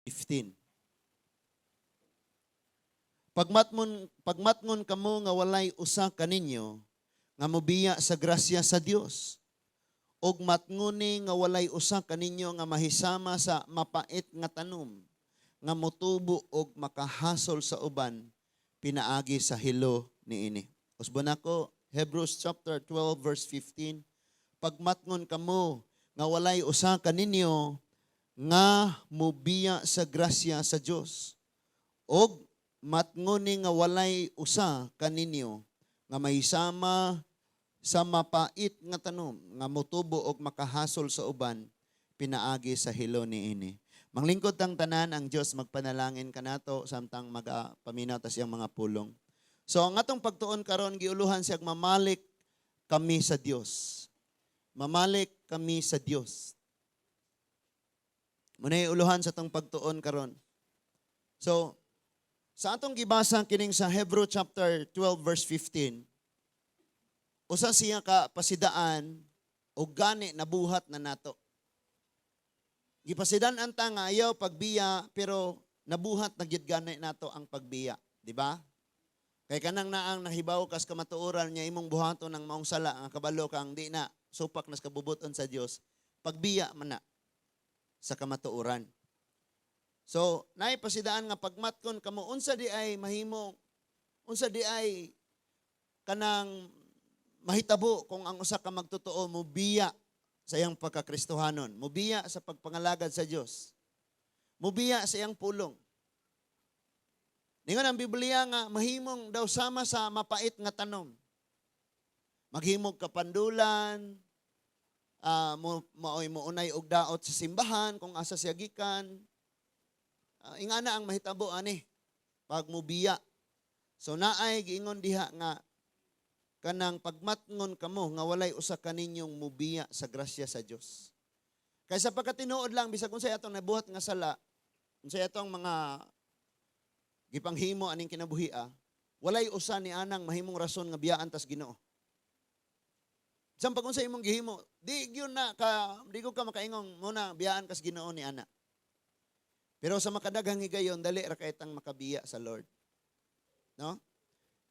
15. Pagmatngon kamo nga walay usa kaninyo nga mobiya sa grasya sa Dios. Og matnguni nga walay usa kaninyo nga mahisama sa mapait nga tanom, nga motubo og makahasol sa uban pinaagi sa hilo niini. Usbon ako, Hebrews chapter 12 verse 15. Pagmatngon kamo nga walay usa kaninyo nga mobiya sa grasya sa Dios. Og matnguni nga walay usa kaninyo nga mahisama sa mapait nga tanom, nga motubo og makahasol sa uban pinaagi sa hilo niini. Manglingkod tang tanan ang Dios, magpanalangin kanato samtang magapaminaw ta siyang mga pulong. So ang atong pagtuon karon giuluhan siya mamalik kami sa Dios. Mamalik kami sa Dios. Muna uluhan sa atong pagtuon karon. So sa atong gibasa kining sa Hebrew chapter 12 verse 15, usa siya ka pasidaan o gani nabuhat na nato. Gipasidan anta nga ayaw pagbiya pero nabuhat na gyud gani nato ang pagbiya, di ba? Kay kanang naang nahibaw kas kamatuoran niya imong buhaton ng maong sala nga kabalo kang di na supak nas kabubuton sa Dios, pagbiya man na sa kamatuoran. So, naay pasidaan nga pagmatkon kamo unsa di ay mahimo, unsa di ay kanang mahitabo kung ang usa ka magtotoo mobiya sa iyang pagkakristohanon, mobiya sa pagpangalagad sa Dios, mobiya sa iyang pulong. Ningon ang Biblia nga mahimong daw sama sa mapait nga tanom. Maghimog ka pandulan, maunay og daot sa simbahan kung asa siya gikan. Ingana ang mahitabo ani pag mobiya. So naay giingon diha nga kanang pagmatngon kamo nga walay usa kaninyong mubiya sa grasya sa Dios. Kaysa pagkatinuod lang bisag unsay atong nabuhat nga sala, unsay atong mga gipanghimo aning kinabuhia, walay usa ni anang mahimong rason nga biyaan tas Ginoo. Sampag unsay imong gihimo, di ko ka makaingong muna biyaan kas Ginoo ni ana. Pero sa makadaghang higayon dali ra kay tang makabiya sa Lord. No?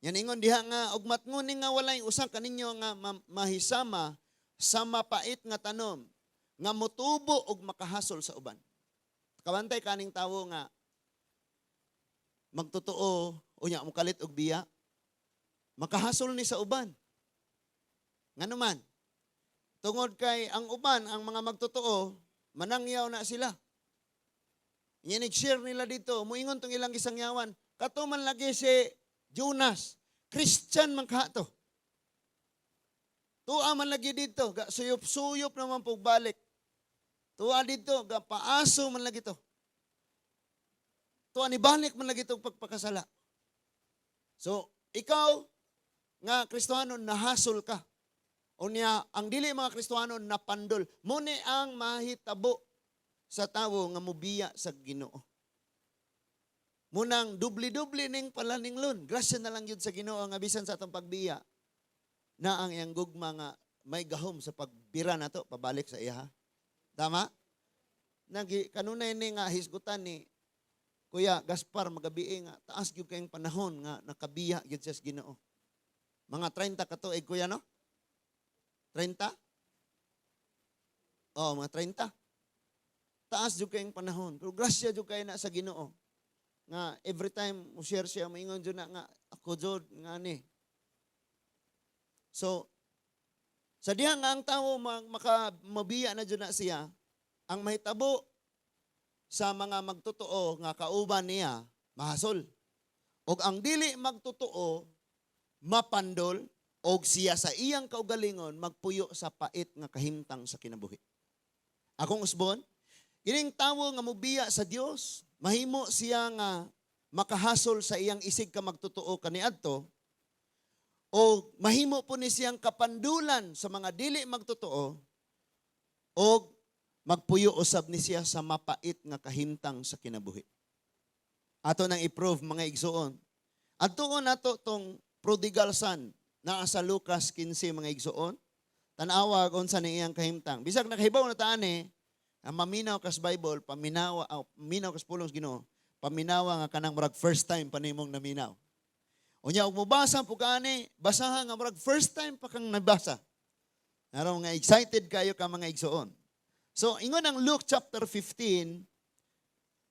Yan ingon diha nga og matnguni nga walay usa kaninyo nga mahisama sa mapait nga tanom, nga motubo og makahasol sa uban. Kabantay kaning tawo nga magtotoo unya mukalit og biya, makahasol ni sa uban. Ngano man? Tungod kay ang uban, ang mga magtotoo, manangyaw na sila. Share nila dito, muingon tong ilang gisangyawan, kato man lagi si Jonas, Christian man kato. Tuwa man lagi dito, ga suyop-suyop naman pagbalik. Tuwa dito, ga paaso man lagi to. Tuwa ni balik man lagi to pagpakasala. So, ikaw nga Kristohanon nahasol ka. O niya, ang dili mga Kristohanon napandol. Muni ang mahitabo sa tawo nga mubiya sa Ginoo. Munang dubli-dubli ning palaninglon. Grasya na lang yun sa Ginoo nga bisan sa atong pagbiya na ang iyang gugma nga may gahom sa pagbira nato pabalik sa iya. Tama? Kanunay ni nga hisgutan ni Kuya Gaspar magabi nga taas gyud kayong panahon nga nakabiya gyud sa Ginoo. Mga 30 ka tuig kuya no? 30? Oh, mga 30. Taas jud kayong panahon. Pero grasya jud kay na sa Ginoo. Nga every time mo share siya moingon jud na nga ako jud nga ni. So sa diha nga ang tawo mabiya na jud na siya, ang mahitabo sa mga magtotoo nga kauban niya mahasol. Og ang dili magtotoo mapandol og siya sa iyang kaugalingon magpuyo sa pait nga kahimtang sa kinabuhi. Akong usbon, kining tawo nga mobiya sa Dios, mahimo siya nga makahasol sa iyang isig ka magtotoo kaniadto o mahimo po ni siyang kapandulan sa mga dili magtotoo o magpuyo usab ni siya sa mapait nga kahimtang sa kinabuhi. Ato nang i-prove mga igsuon. Adtuon nato tong prodigal son naa sa Lucas 15 mga igsuon. Tan-awa unsa ni iyang kahimtang. Bisag nakahibaw na taani Ang maminaw kas Bible, minaw kas pulong sa Ginoo, paminawa nga kanang murag first time panimong naminaw. Unya og mobasa po kani, basahan nga murag first time pa kang nabasa. Naron nga excited kayo ka mga igsoon. So ingon ang Luke chapter 15,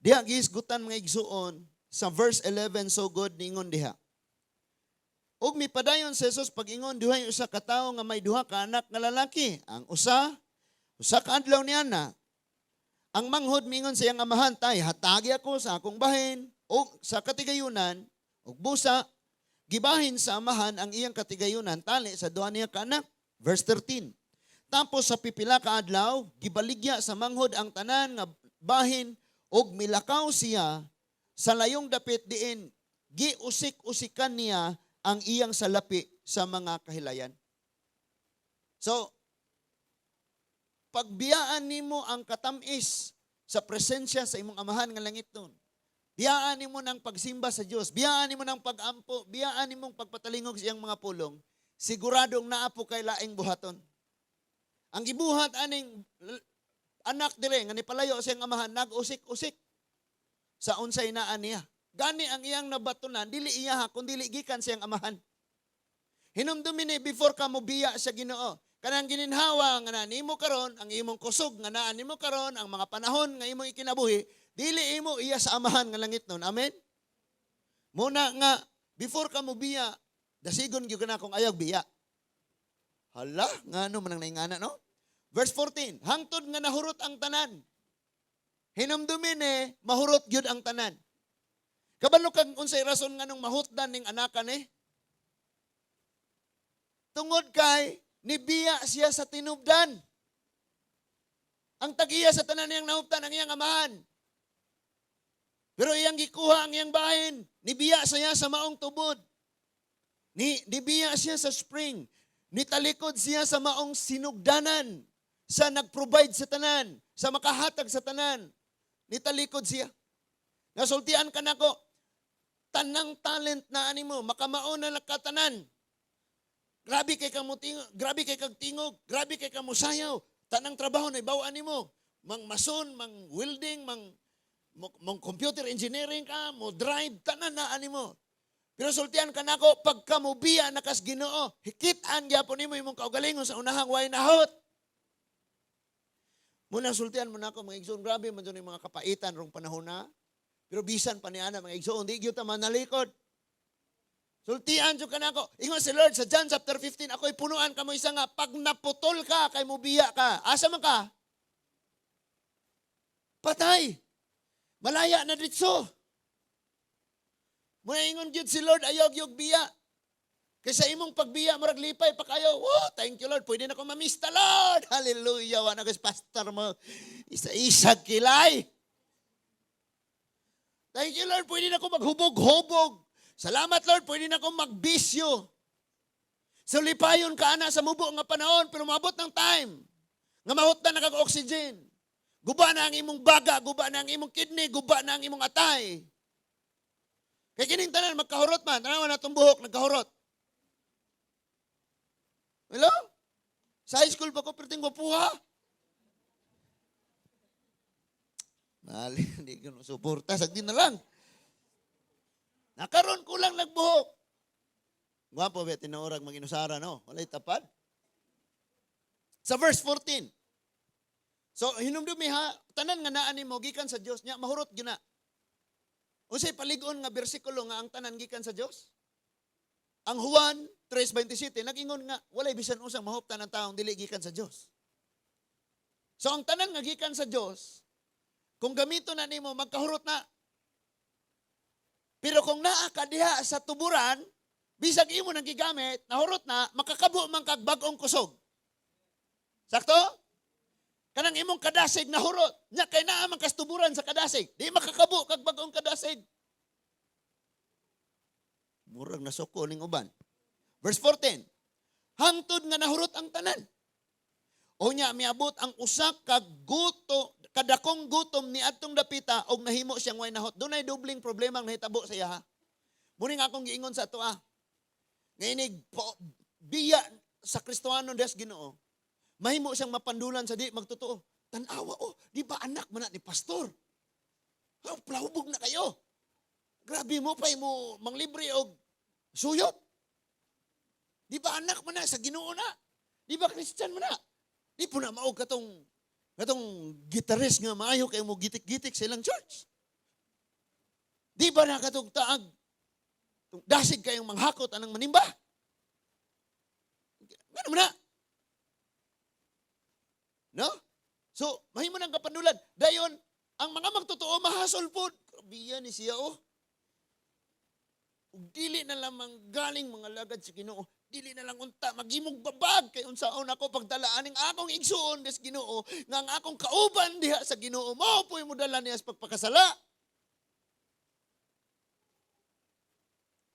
diha gihisgutan mga igsoon sa verse 11 so good ningon diha. Og mipadayon si Jesus pag ingon duhay usa ka tawo nga may duha ka anak nga lalaki. Ang usa ka adlaw niya na. Ang manghod mingon sa iyang amahan, tay, hatagi ako sa akong bahin o sa katigayunan, o busa, gibahin sa amahan ang iyang katigayunan, tali sa duha niya ka anak. Verse 13. Tapos sa pipila ka adlaw, gibaligya sa manghod ang tanan nga bahin, og milakaw siya sa layong dapit diin, giusik-usikan niya ang iyang salapi sa mga kahilayan. So, pagbiyaan nimo ang katamis sa presensya sa imong amahan nga langit nun. Biyaan nimo ng pagsimba sa Dios, biyaan nimo ng pagampo, biyaan nimo pagpatalingog sa iyang mga pulong, siguradong naapo kay laing buhaton. Ang gibuhat aning anak dire nga nipalayo sa iyang amahan nag-usik-usik sa unsay naa niya. Gani ang iyang nabatunan dili iya kundi dili gikan sa iyang amahan. Hinumdumi ni before ka mobiya sa Ginoo. Kanang gininhawa nga na nimo karon, ang imong kusog nga naa nimo karon, ang mga panahon nga imong ikinabuhi, dili imo iya sa amahan nga langit nun. Amen? Muna nga, before ka mo biya, dasigon gyud kana kung ayaw biya. Hala, nga ano man ang naingana, no? Verse 14, hangtod nga nahurot ang tanan. Hinumdumi ni, mahurot gyud ang tanan. Kabalo kang unsay rason nga nung mahutdan ning anakan eh? Tungod kay, nibiya siya sa tinubdan. Ang tagiya sa tanan niyang nahuptan ang iyang amahan. Pero iyang gikuha ang iyang bahin. Nibiya siya sa maong tubod. Nibiya siya sa spring. Nitalikod siya sa maong sinugdanan. Sa nagprovide sa tanan. Sa makahatag sa tanan. Nitalikod siya. Nasultian ka na ko. Tanang talent na animo. Makamaon na nakatanan. Grabe kay kang tingog, grabe kay kag tingog, grabe kay kang musayaw. Tanang trabaho na ibawaan nimo. Mang mason, mang welding, mang computer engineering ka, mo drive, tanan na animo. Pero sultian ka nako pagka mo biya nakas Ginoo, hikitan gyapon nimo imong kaugalingon sa unahang way nahot. Muna sultian mo nako mga igsoon, grabe man yung mga kapaitan rong panahon na. Pero bisan pa niana mga igsoon, di gyud ta manalikod. Sultian jud kanako. Ingon si Lord sa John chapter 15, ako'y punuan kamo isa nga pag naputol ka kay mubiya ka. Asa man ka? Patay. Malaya na ditso. Muna ingon jud si Lord ayaw gyud biya. Kaysa imong pagbiya murag lipay pa kayo. Oh, thank you Lord. Pwede na ko mamista Lord. Hallelujah. Wala kas pastor mo. Isa-isag kilay. Thank you Lord. Pwede na ko maghubog-hubog. Salamat Lord, pwede na akong magbisyo. So lipayon ka na sa mubo nga panahon, pero maabot ng time. Nga mahutdan na kag-oxygen. Guba na ang imong baga, guba na ang imong kidney, guba na ang imong atay. Kaya kining tanan, magkahurot man. Tanawa na itong buhok, nagkahurot. Hello? Sa high school pa ko, pero tingwa puha. Mali, hindi ko suporta, sagdi na lang. Nakaroon ko lang nagbuhok. Gwapo ba, tinaurag mag-inusara, no? Walay tapad. Sa verse 14. So, hinumdumi ha, tanan nga naan mo, gikan sa Diyos, niya, mahurot gina. Unsay paligon nga bersikulo nga ang tanan gikan sa Diyos? Ang Juan 3:27, nag-ingon nga, walay bisan usang mahuptan ng taong dili gikan sa Diyos. So, ang tanan nga gikan sa Diyos, kung gamito na nimo, magkahurot na. Pero kung naa ka diha sa tuburan, bisag imo nang gigamit, nahurot na, makakabo man kag bag-ong kusog. Sakto? Kanang imong kadasig nahurot, nya kay naa man kas tuburan sa kadasig, di makakabo kag bag-ong kadasig. Murag nasuko ning uban. Verse 14. Hangtod nga nahurot ang tanan. O nya miabot ang usak kag kadakong gutom ni adtong dapita og nahimo siyang way nahot. Dunay dobling problema ang nahitabo sa iya. Muni nga akong giingon sa ato Ngainig biya sa Kristohano des Ginoo. Mahimo siyang mapandulan sa di magtotoo. tanawa, oh, di ba anak man na ni pastor? Oh, plahubog na kayo. Grabe mo pa mo manglibre og suyot. Di ba anak man na sa Ginoo na? Di ba Christian man na? Di po na maog katong gitarist nga maayo kayo mo gitik-gitik sa ilang church. Di ba na katong taag dasig kayong manghakot anang manimba? Ano mo na? No? So, mahimo nang kapanulan. Dayon, ang mga magtotoo mahasol po. Grabe ni siya, oh. Ug dili na lamang galing mga lagad sa Ginoo. Dili na lang unta magimog babag kay unsaon ako pagdalaan ning akong igsuon des Ginoo nga ang akong kauban diha sa Ginoo mao po'y modala niya sa pagpakasala.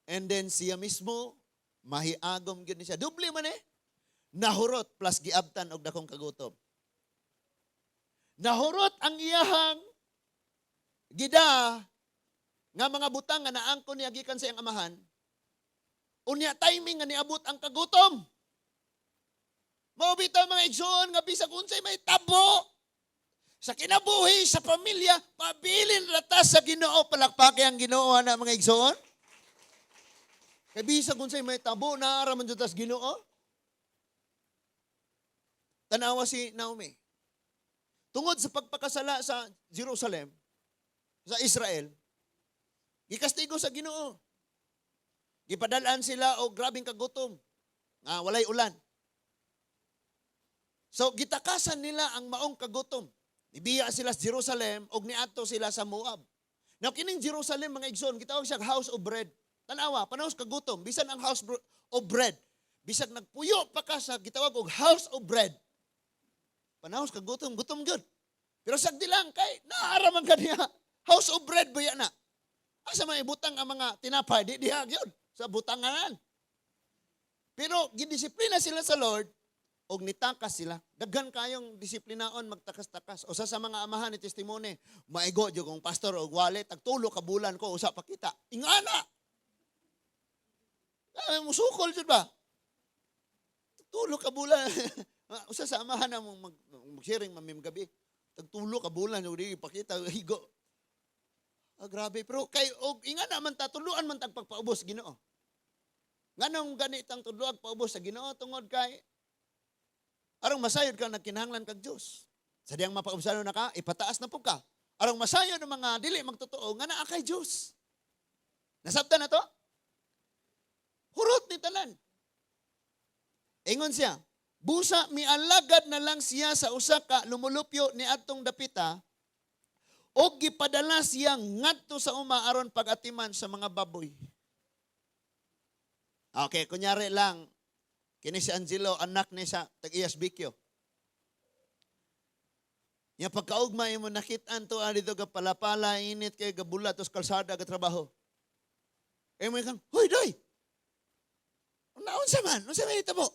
And then siya mismo mahiagom gyud ni siya. Doble man nahurot plus giabtan og dakong kagutom. Nahurot ang iyahang gida nga mga butang nga naangkon niya gikan sa iyang amahan. Unya timing nga niabot ang kagutom. Mao bitaw mga igsoon nga bisag unsay may tabo sa kinabuhi sa pamilya, pabilin rata sa Ginoo, palakpake ang Ginoo na mga igsoon. Kay bisag unsay may tabo naara man jud tas Ginoo. Tanawa si Naomi. Tungod sa pagpakasala sa Jerusalem, sa Israel, gikastigo sa Ginoo. Gipadalaan sila og grabing kagutom nga walay ulan. So gitakasan nila ang maong kagutom. Ibiya sila sa Jerusalem og niadto sila sa Moab. Now kining Jerusalem mga igsoon gitawag siya house of bread. Tanawa, panahos kagutom, bisan ang house of bread. Bisag nagpuyo pa ka sa gitawag og house of bread. Panahos kagutom, gutom gyud. Pero sagdi lang kay naara man kaniya house of bread ba na. Asa may butang ang mga tinapay di diha gyud sa butanganan. Pero gidisiplina sila sa Lord og nitakas sila. Daghan kayong disiplinaon magtakas-takas. O sa mga amahan ni testimony, maigo jud kong pastor og wali tagtulo ka bulan ko usa pa kita. Ingana. Ay musukol jud ba? Tagtulo ka bulan. Usa sa amahan na mag-sharing mamim gabi. Tagtulo ka bulan ug di ipakita higo. Grabe pero kay og ingana man ta tuluan man tag pagpaubos Ginoo. Nganong ganitang tudloag paubos sa Ginoo tungod kay arang masayod ka nagkinahanglan kag Dios. Sa diyang mapaubsano na ka, ipataas na po ka. Arang masayod ng mga dili magtotoo nga naa kay Dios. Nasabtan na to? Hurot ni tanan. Ingon siya, busa mialagad na lang siya sa usa ka lumulupyo ni adtong dapita o gipadala siya ngadto sa uma aron pag-atiman sa mga baboy. Okay, kunyari lang, kini si Angelo, anak ni sa tag-iyas Bikyo. Yang pagkaugma mo nakitaan to dito ka palapala, init kay gabula, tos kalsada ka trabaho. Mo ikan, hoy, doy! Unsa man? Unsa man ito mo?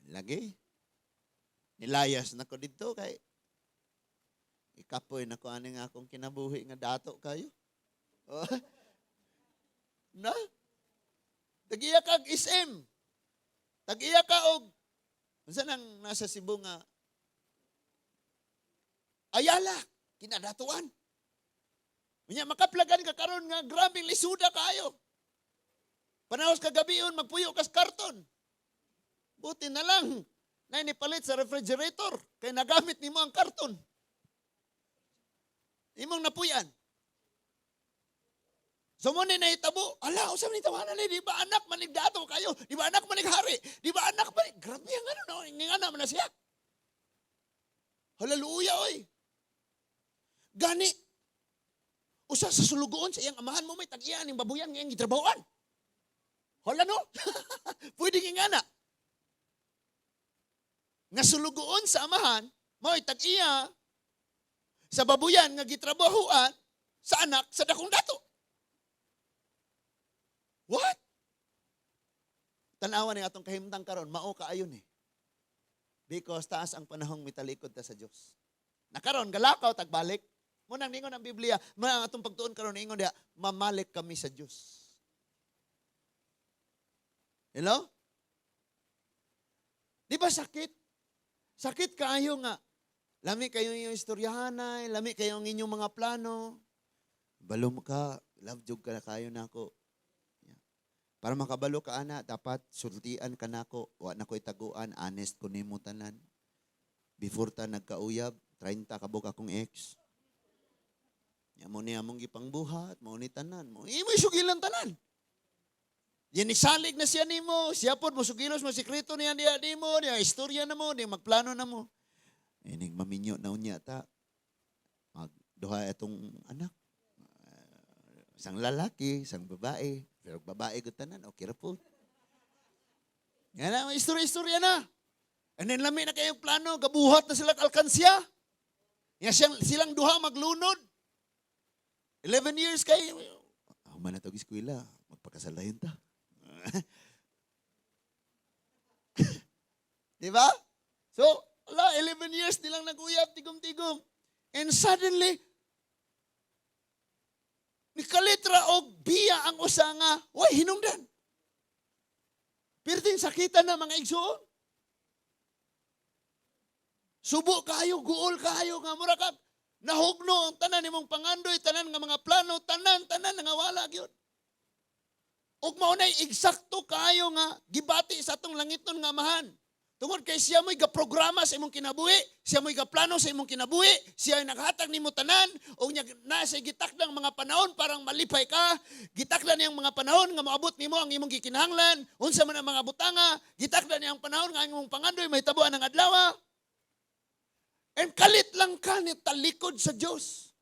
Lagi. Nilayas na ko dito kay ikapoy na ko ani nga akong kinabuhi nga dato kayo. Oh. Na? Tagiya kag SM. Tagiya ka og unsa nang nasa Cebu nga Ayala, kinadatuan. Unya makaplagan ka karon nga grabing lisuda kayo. Panahos kagabion magpuyo kas karton. Buti na lang na inipalit sa refrigerator kay nagamit nimo ang karton. Imong napuyan. So mo ni nahitabo, ala, usab ni tawanan ni, di ba anak manigdato kayo? Di ba anak manighari? Di ba anak manig... Grabe ang ano, no? Ngingana man na siya. Halaluya, oy. Gani, usa sa sulugoon sa iyang amahan mo may tag-iyan ng babuyan ngayong gitrabahoan. Hala no? Pwede ngingana. Nga sulugoon sa amahan, mo'y tag-iya sa babuyan nga gitrabahoan sa anak sa dakong dato. What? Tanawa ni atong kahimtang karon, mao kaayon eh. Because taas ang panahong mitalikod ta sa Dios. Nakaron galakaw tagbalik. Mo nang ningon ang Biblia, mga atong pagtuon karon ingon diha, mamalik kami sa Dios. Hello? Di ba sakit? Sakit kaayo nga Lami kayo yung istoryahanay, lami kayo ang inyong mga plano. Balom ka, love jog ka na kayo na ako. Para makabalo ka ana, dapat sultian ka na ako. Wa na ko'y taguan, honest ko nimo tanan. Before ta nagkauyab, 30 kabog akong ex. Mo niya mong ipangbuhat, mo ni tanan mo. Imo sugilan tanan. Yan isalig na siya nimo, siya pod mo sugilos mo sikreto niya diya nimo, niya istorya na mo, niya magplano na mo. Inig maminyo na unya ta. Magduha itong anak. Isang lalaki, isang babae. Pero babae ko tanan, okay ra po. Yan na, istorya na. And then lami na kayong plano, gabuhat na sila alkansya. Yan silang duha maglunod. 11 years kayo. Man na ito eskwela, magpakasalayan ta. Diba? So, 11 years nilang nag-uyab, tigom-tigom. And suddenly, ni kalitra og biya ang usa nga, way hinungdan. Pirting sakitan na mga igsoon. Subo kayo, guol kayo, nga mura ka, nahugno ang tanan nimong pangandoy, tanan nga mga plano, tanan nga wala gyud. Ug mao nay eksakto kayo nga gibati sa atong langiton nga amahan. Tungod kay siya mo'y gaprograma sa imong kinabuhi, siya mo'y gaplano sa imong kinabuhi, siya ay naghatag nimo tanan, o niya nasa gitakdang mga panahon parang malipay ka, gitakdan niyang mga panahon nga maabot nimo ang imong gikinahanglan, unsa man ang mga butanga, gitakdan niyang panahon nga ang imong pangandoy may tabuan ng adlaw. And kalit lang ka ni talikod sa Diyos.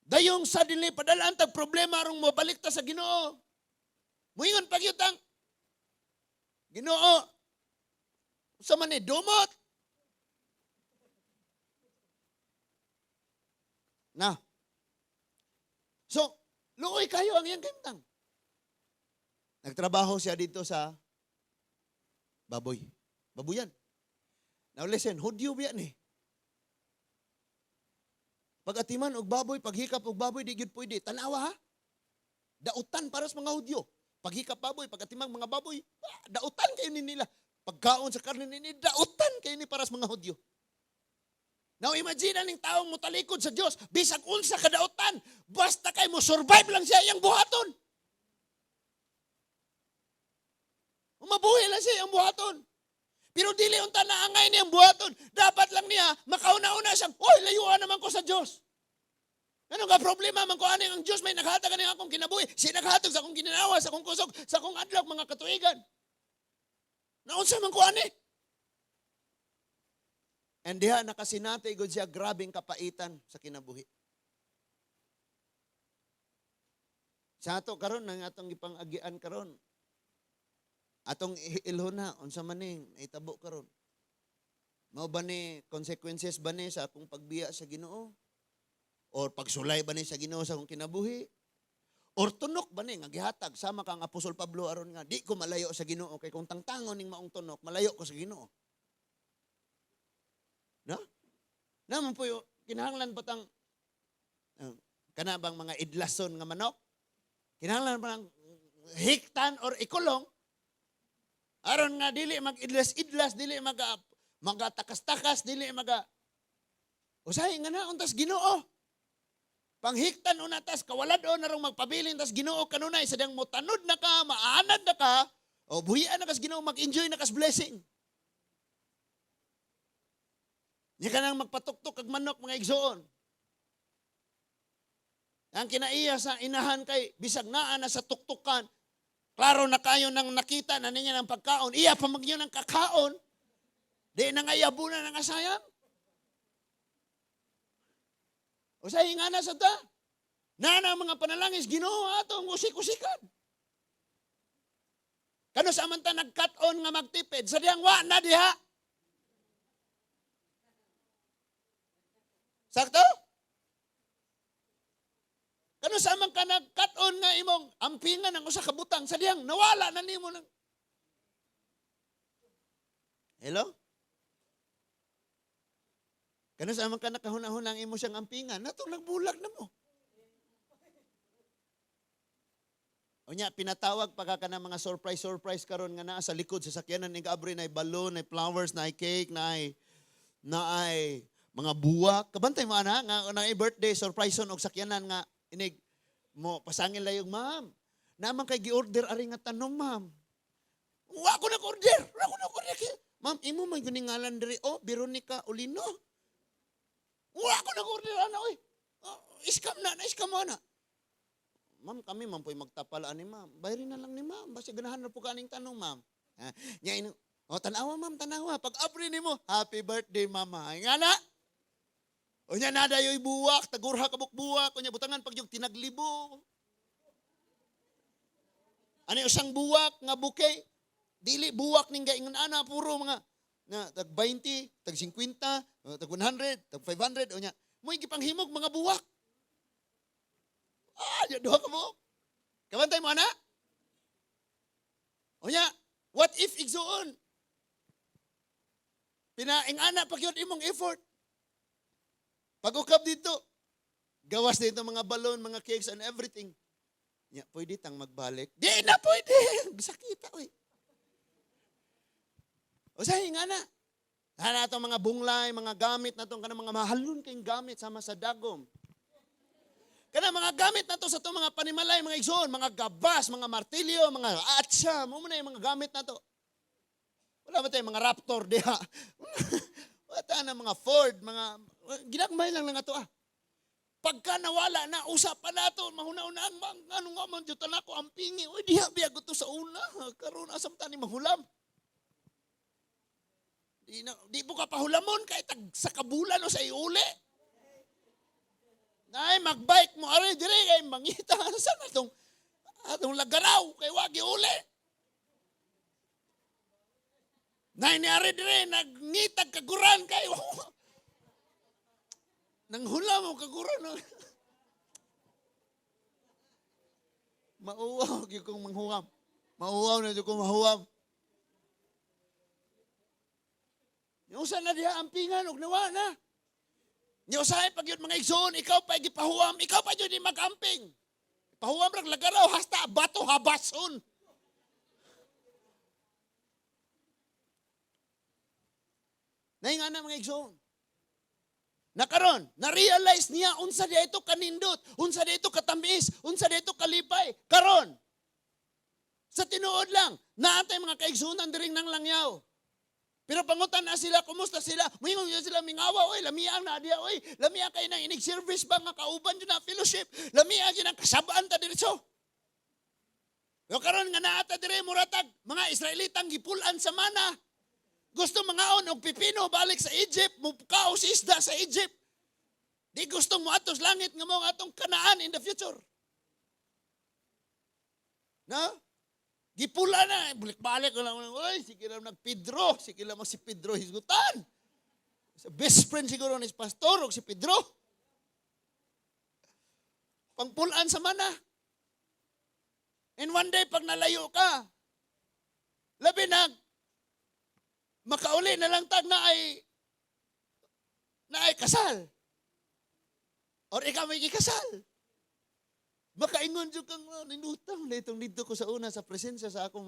Dayong suddenly padalaan tag problema arong mabalik ta sa Ginoo. Muingon pagyutang Ginoo, sa man ni dumot. Na. So, luoy kayo ang iyang kimtang. Nagtrabaho siya dito sa baboy. Babuyan. Now listen, Hudyo biyan eh. Pag-atiman og baboy, paghikap og baboy, di gyud pwede. Tanawa ha? Dautan para sa mga Hudyo. Paghikap baboy, pag-atimang mga baboy, dautan kayo ni nila. Pagkaon sa karne ni dautan kayo ni para sa mga Hudyo. Now imagine aning taong mutalikod sa Dios, bisag unsa ka dautan, basta kay mo survive lang siya iyang buhaton. Mabuhi lang siya iyang buhaton. Pero dili unta na angay niyang buhaton. Dapat lang niya makauna-una siya, oy, layuan naman ko sa Dios. Ano nga problema man ko ani ang Dios may naghatag ani akong kinabuhi, si naghatag sa akong gininawa, sa akong kusog, sa akong adlaw mga katuigan. Naunsa man ko ani? And diha nakasinati gud siya grabing kapaitan sa kinabuhi. Sa ato karon nang atong gipang-agian karon. Atong ilhuna unsa man ning itabo karon. Mao ba ni consequences ba ni sa akong pagbiya sa Ginoo? Or pagsulay ba ni sa Ginoo sa akong kinabuhi? Or tunok ba ni nga gihatag sama kang Apostol Pablo aron nga di ko malayo sa Ginoo kay kung tangtangon ning maong tunok malayo ko sa Ginoo. No? Naman po yung kinahanglan patang kana bang mga idlason nga manok? Kinahanglan pa ng hiktan or ikulong aron nga dili mag-idlas-idlas, dili magatakas-takas, dili usahay nga na untas Ginoo. Panghiktan unatas kawaladon narong magpabilin tas Ginoo kanunay sadang mo tanod na ka, maanad na ka, o buhian na kas Ginoo mag-enjoy na kas blessing. Di ka nang magpatuktok kag manok mga igsoon. Ang kinaiya sa inahan kay bisag naa na sa tuktukan, klaro na kayo nang nakita na niya ng pagkaon, iya pa magyo ng kakaon, di na nga yabunan ng asayang. O sa nga na sa ta, na mga panalangis, Ginoo atong usik-usikan. Kano sa amanta nag-cut-on nga magtipid, sadyang wa na diha. Sakto? Kano sa amang ka nag-cut-on nga imong ampingan ng usa ka butang, sadyang nawala na nimo ng... Hello? Kano sa amang ka nakahunahunang imo siyang ampingan, natong nagbulag na mo. O nya, pinatawag pa ka ng mga surprise karon nga naa sa likod sa sakyanan ni Gabri na balloon, na flowers, na cake, na mga buwak. Kabantay mo ana nga na birthday surprise og sakyanan nga inig mo pasangin layog, ma'am. Naman kay gi-order ari nga tanong, ma'am. Wa ko nag-order. Ma'am, imo man giningalan diri, oh, Veronica Olino. Wa ko nag-order ana oy. Iskam mo na. Ma'am, kami man po'y magtapala ni ma'am. Bayarin na lang ni ma'am. Basta ganahan na po kaning tanong, ma'am. Tanawa, ma'am, tanawa. Pag abri ni mo, happy birthday, mama. Nga na. O nya, nada yo'y buwak, tagurha kabuk buwak. O nya, butangan pag yung tinaglibo. Ano yung isang buwak nga bouquet? Dili, buwak ning gaingon ana, puro mga, tag 20, tag 50, tag 100, tag 500. O nya, mo'y gipanghimog mga buwak. Doha ka mo. Kabantay mo, ana? O nya, what if igsuon? Pinaing ana, pag yun imong effort. Pag-ukap dito, gawas dito mga balon, mga cakes and everything. Nya, pwede tang magbalik? Di na pwede. Sakita, oy. O sahi nga na. Hana itong mga bunglay, mga gamit na itong mga mahalon kayong gamit sama sa dagom. Kana mga gamit na to sa itong mga panimalay, mga igsoon, mga gabas, mga martilyo, mga atsa, mo na yung mga gamit na to. Wala ba tayo mga Raptor, diha? Wala na mga Ford, mga, ginagmay lang nga to Pagka nawala na, usapan na to, mahuna-unaan, ano nga man, jutan ako, ang pingi, uy, diha, biyago to sa una, karoon asam tani mahulam. Di po ka pahulamon, kahit sa kabulan o sa iuli. Nay, magbike mo, aray, dire, kay mangita, saan atong lagaraw, kay wagi uli. Nay, ni aray, dire, nagnitag kaguran, kay nanghula mo kaguran. Mauwaw, yung kong manghuwam. Mauwaw na yung kong mahuwam. Yung saan na diha ampingan, og nawa na. Yung saan pag yun mga igsoon, ikaw pa ipahuwam, ikaw pa yun mag-amping. Pahuwam lang lagaraw, hasta bato habason. Nahinga na mga igsoon. Nakaron, na-realize niya, unsa di ito kanindot, unsa di ito katamis, unsa di ito kalipay. Karon, sa tinuod lang, naantay mga kaigsunan diring nang langyaw. Pero pangutan na sila, kumusta sila? Mingon yun sila, mingawa, oy, lamiang na diya, oy, lamiang kayo ng inig-service ba nga kauban yun na fellowship? Lamiang yun ang kasabaan ta diretso. Pero karon nga naata dire muratag, mga Israelitang gipulan sa mana. Gusto mangaon og pipino balik sa Egypt, mukao si isda sa Egypt. Di gustong mo atos langit nga mo atong Kanaan in the future. No? Gipula na, balik-balik ko lang, oy, sige lang nag-Pedro, sige lang si Pedro hisgutan. Sa best friend siguro ni pastor, o si Pedro. Pangpulaan sa mana. And one day, pag nalayo ka, labi na, makauli na lang tag na ay kasal. Or ikaw may ikasal. Makaingon dyan kang ninutang na itong dito ko sa una sa presensya sa akong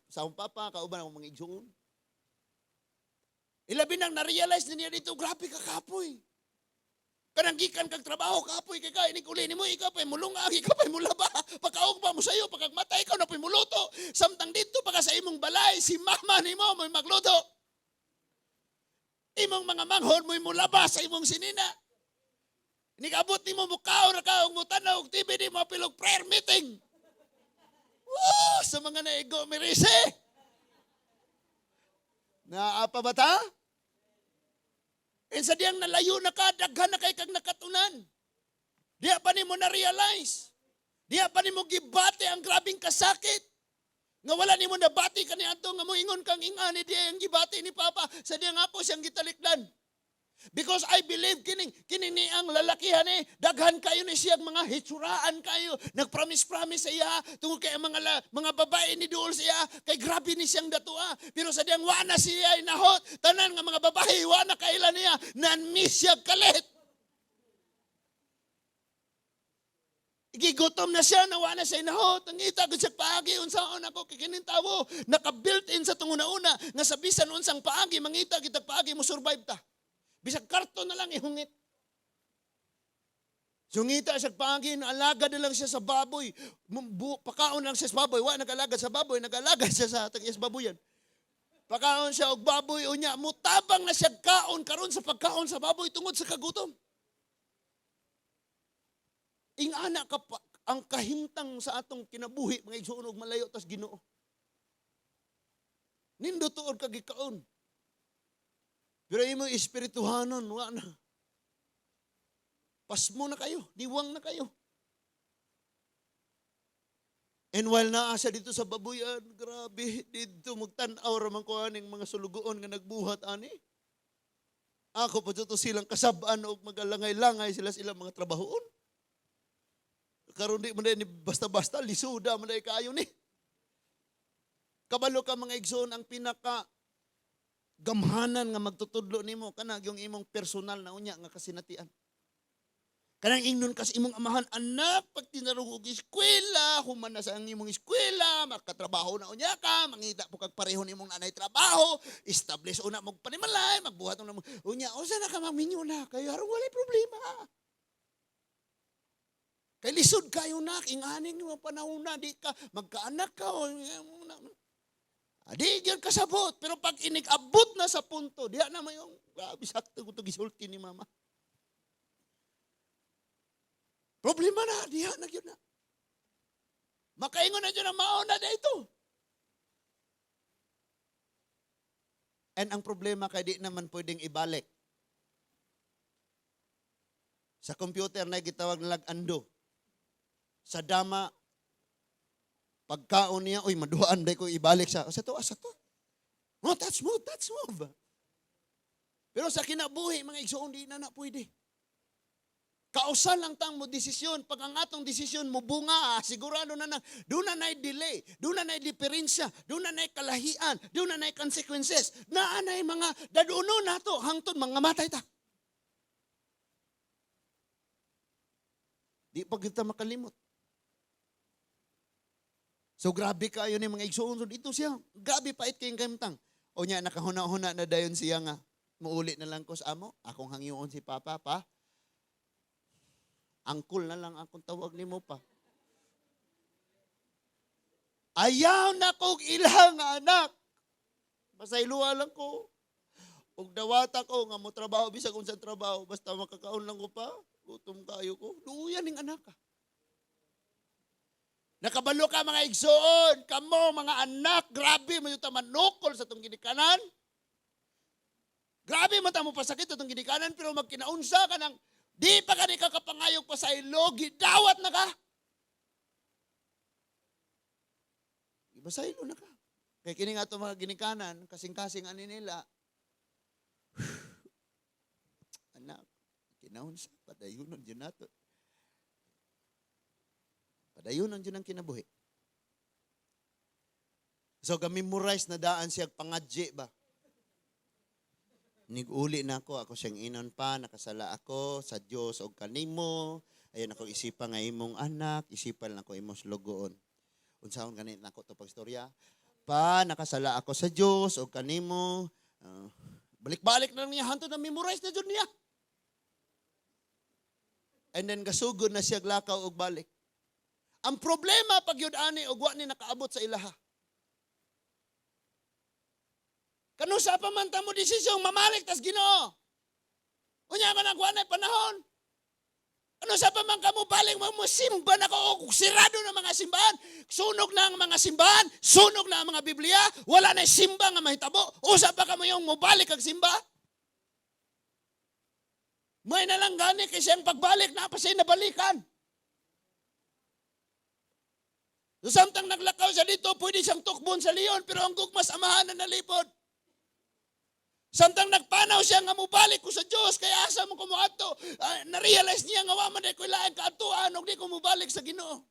sa akong papa, kauban akong mga igsoon. Ilabi nang na-realize na niya dito, grabe ka kapoy. Kananggikan kag trabaho, kapoy kay kain, uli ni mo, ikaw pa'y mulungag, ikaw pa'y mulaba, pagkaog pa mo sa'yo, pagkagmata, ikaw na pa'y muluto. Samtang dito, pagka sa imong balay, si mama ni mo, may magluto. Imong mga manghon, may mulaba sa imong sinina. Nikabot ni mo mukhaw na ka, mo tanaw, TV ni mo pilog prayer meeting. Woo! Sa mga naigo, mirise. Naapa ba ta? And sa diyang nalayo na ka, daghan na kay kag nakatunan. Diya pa ni mo na-realize. Diya pa ni mo gibate ang grabing kasakit. Nga wala ni mo nabati ka ni ato, nga mo ingon kang ingani diya ang gibati ni Papa. Sa diyang ako siyang gitalikdan. Because I believe kini ni ang lalakihan daghan kayo ni siyang mga hitsuraan kayo. Nagpromise sa iya tungkol kay mga babae ni duol siya kay grabe ni siyang datua. Pero sa diyang wana siya inahot, tanan nga mga babae wana kailan niya nan siya kalit. Igigutom na siya, nawa na siya inahot. Ang ita, siya paagi, unsaon ako, kikinintawo, naka-built-in sa tunguna-una, nga sa bisan unsang paagi, mangita, kitag paagi mo survive ta. Bisag karton na lang ihungit. Sungita siya paagi, alaga na lang siya sa baboy. Pakaon lang siya sa baboy, wa nag-alaga sa baboy, nag-alaga siya sa tag-is baboyan. Pakaon siya og baboy unya, mutabang na siya kaon karon sa pagkaon sa baboy tungod sa kagutom. Ingana ka pa, ang kahimtang sa atong kinabuhi, mga igsoon og malayo tas Ginoo. Nindo tuod ka gikaon. Pero imo espirituhanon, wa na. Pasmo na kayo, diwang na kayo. And while naa siya dito sa babuyan, grabe, dito magtanaw raman ko aning mga sulugoon nga nagbuhat ani. Ako pa dito silang kasabaan og magalangay-langay sila mga trabahoon. Karon di man ni basta-basta lisuda man day kaayo ni. Kabalo ka mga igsoon ang pinaka gamhanan nga magtutudlo nimo kanang yung imong personal na unya nga kasinatian. Kanang ingnon kas imong amahan anak pag tinarong og eskwela, human na sa ang imong eskwela, makatrabaho na unya ka, mangita po kag pareho nimong nanay trabaho, establish una mo panimalay, magbuhat na mo. Unya, usa na ka maminyo na, kayo aron walay problema. Kay lisod kayo na, inganing mo panahon na, di ka, magkaanak ka, di yun kasabot. Pero pag inig-abot na sa punto, diya naman yung, grabe sakto ko ito gisulti ni mama. Problema na, diya na yun na. Makaingon na dyan ang mauna na ito. And ang problema kay di naman pwedeng ibalik. Sa computer na gitawag na lag-ando. Sa dama, pagkaon niya, uy, maduhaan day ko ibalik sa to, asa to. Oh, that's move. Pero sa kinabuhi, mga igsoon, di na pwede. Kausan lang tang mo desisyon. Pag ang atong desisyon mo bunga, sigurado na doon na delay, doon na diferensya, doon na kalahian, doon na consequences. Naanay mga daduno na to, hangtod mga matay ta. Di pa kita makalimot. So grabe kayo ni mga igsoon. So dito siya, grabe pait kayong kamtang. O niya, nakahuna-huna na dayon siya nga. Muulit na lang ko sa amo. Akong hangyoon si Papa pa. Angkol na lang akong tawag ni mo pa. Ayaw na kong ilang anak. Masayluwa lang ko. Ug dawata ko nga mo trabaho, bisag unsang trabaho. Basta makakaon lang ko pa. Gutom kayo ko. Luuyan ning anak ka. Nakabalo ka mga igsoon, kamo mga anak, grabe mo yung manukol sa itong ginikanan. Grabe mo mo pasakit itong ginikanan, pero magkinaunsa ka ng, di pa ka di ka kapangayog pa sa ilog, dawat na ka. Iba sa ilo na ka. Kaya kini nga itong mga ginikanan, kasing-kasing ani nila, anak, kinaunsa, padayunan dyan nato. Padayunan dyan ang kinabuhi. So, memorize na daan siya pangadji ba? Niguli na ako siyang inon pa, nakasala ako sa Diyos o kanimo. Ayun ako isipan nga imong anak, isipan lang ako imong slugoon. Unsahon ganit na ako ito pagstorya. Pa, nakasala ako sa Diyos o kanimo. Balik-balik na niya, hanto na memorize na dyan niya. And then gasugod na siya glakaw o balik. Ang problema pag yun ani og wa ni nakaabot sa ilaha. Kano sa pamanta mo desisyong mamalik tas Ginoo. Unya man ang kuanay panahon. Ano sa pamangka mo balik mo simba na ko sirado na mga simbahan. Sunog na ang mga simbahan, sunog na ang mga Biblia, wala na simba nga mahitabo. Usa pa ka mo yung mobalik kag simba. May na lang gani kay siyang pagbalik na pa siya nabalikan. So samtang naglakaw siya dito, pwede siyang tukbon sa leon, pero ang gugmas amahan na nalipod. Samtang nagpanaw siya nga mubalik ko sa Diyos, kaya asa mo kumuato, na-realize niya nga waman ay ko ilaan kaatuan, o di ko mubalik sa Ginoo.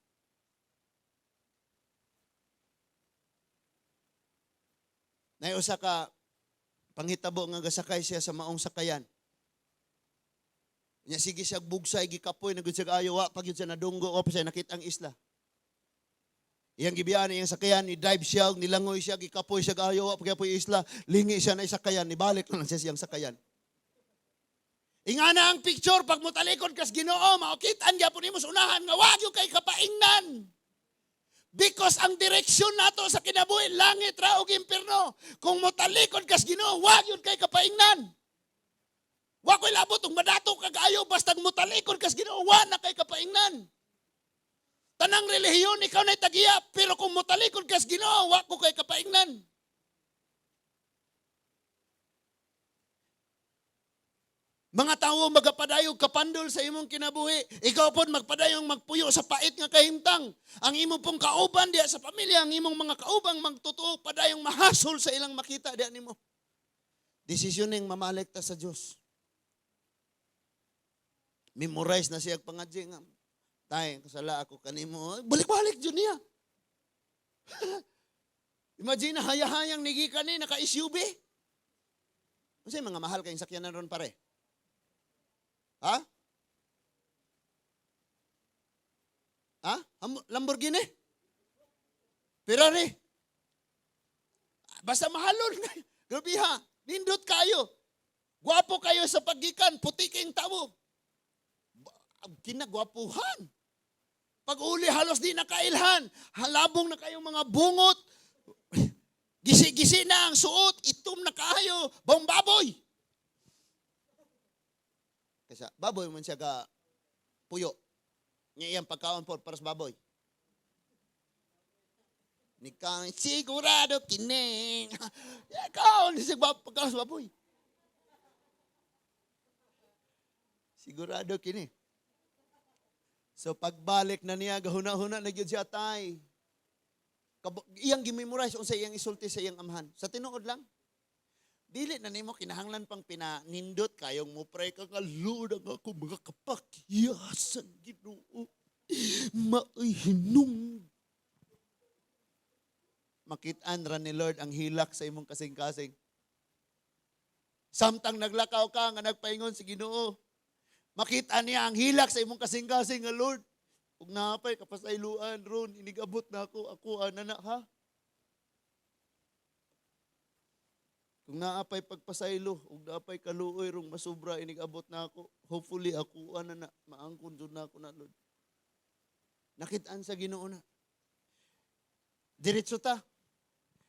Naiusa ka, panghitabo nga gasakay siya sa maong sakayan. Nya sige siya bugsay gikapoy na gud siya kaayo wa pag yun siya nadunggo o pa siya nakita ang isla. Iyang gibiyaan iyang sakayan ni drive siya nilangoy siya gikapoy siya kaayo wa pag kapoy isla lingi siya na sakayan nibalik lang siya siyang sakayan. Ingana ang picture pag mutalikod kas Ginoo maokitan gyapon nimo sa unahan nga wa gyud kay kapaingnan. Because ang direksyon nato sa kinabuhi langit ra ug impierno. Kung mutalikod kas Ginoo wa gyud kay kapaingnan. Wa ko'y labot ug madato ka kaayo basta mutalikod kas Ginoo wa na kay kapaingnan. Tanang relihiyon ikaw na'y tagiya pero kung mutalikod kas Ginoo wa ko kay kapaingnan. Mga tao magapadayog kapandol sa imong kinabuhi. Ikaw pod magpadayong magpuyo sa pait nga kahimtang. Ang imong pong kauban diya sa pamilya, ang imong mga kaubang magtutuo padayong mahasol sa ilang makita diya nimo. Desisyon ning mamalik ta sa Dios. Memorize na siya pangadji nga. Tay, kasala ako kanimo. Balik-balik jud niya. Imagine hayahayang nigikan ni naka-SUV. Unsay mga mahal kayong sakyanan ron pare? Ha? Ha? Lamborghini? Ferrari? Basta mahalon. Grabe ha. Nindot kayo. Gwapo kayo sa paggikan. Puti kayong tao. Kinagwapuhan. Pag uli halos di nakailhan. Halabong na kayong mga bungot. Gisi-gisi na ang suot. Itom na kayo. Baboy. Kasi baboy man siya ka puyo. Niya iyang pagkaon po para sa baboy. Nikang sigurado kini. Kaon siya pagkaon sa baboy. Sigurado kini. So pagbalik na niya, gahuna-huna na gyud siya tay. Iyang gimemorize unsay iyang isulti sa iyang amahan. Sa tinuod lang. Dili na nimo kinahanglan pang pinanindot kayong mo pray ka nga Lord ang ako mga kapakyasan Ginoo. Maihinom. Makit-an ra ni Lord ang hilak sa imong kasing-kasing. Samtang naglakaw ka nga nagpaingon si Ginoo. Makita niya ang hilak sa imong kasing-kasing nga Lord. Ug napay kapasayloan ron inigabot na ako ana na ha. Kung naapay pagpasaylo, ug naapay kaluoy rong masubra inigabot na ako. Hopefully ako na maangkon jud na ako na Lord. Nakit-an sa Ginoo na. Diretso ta.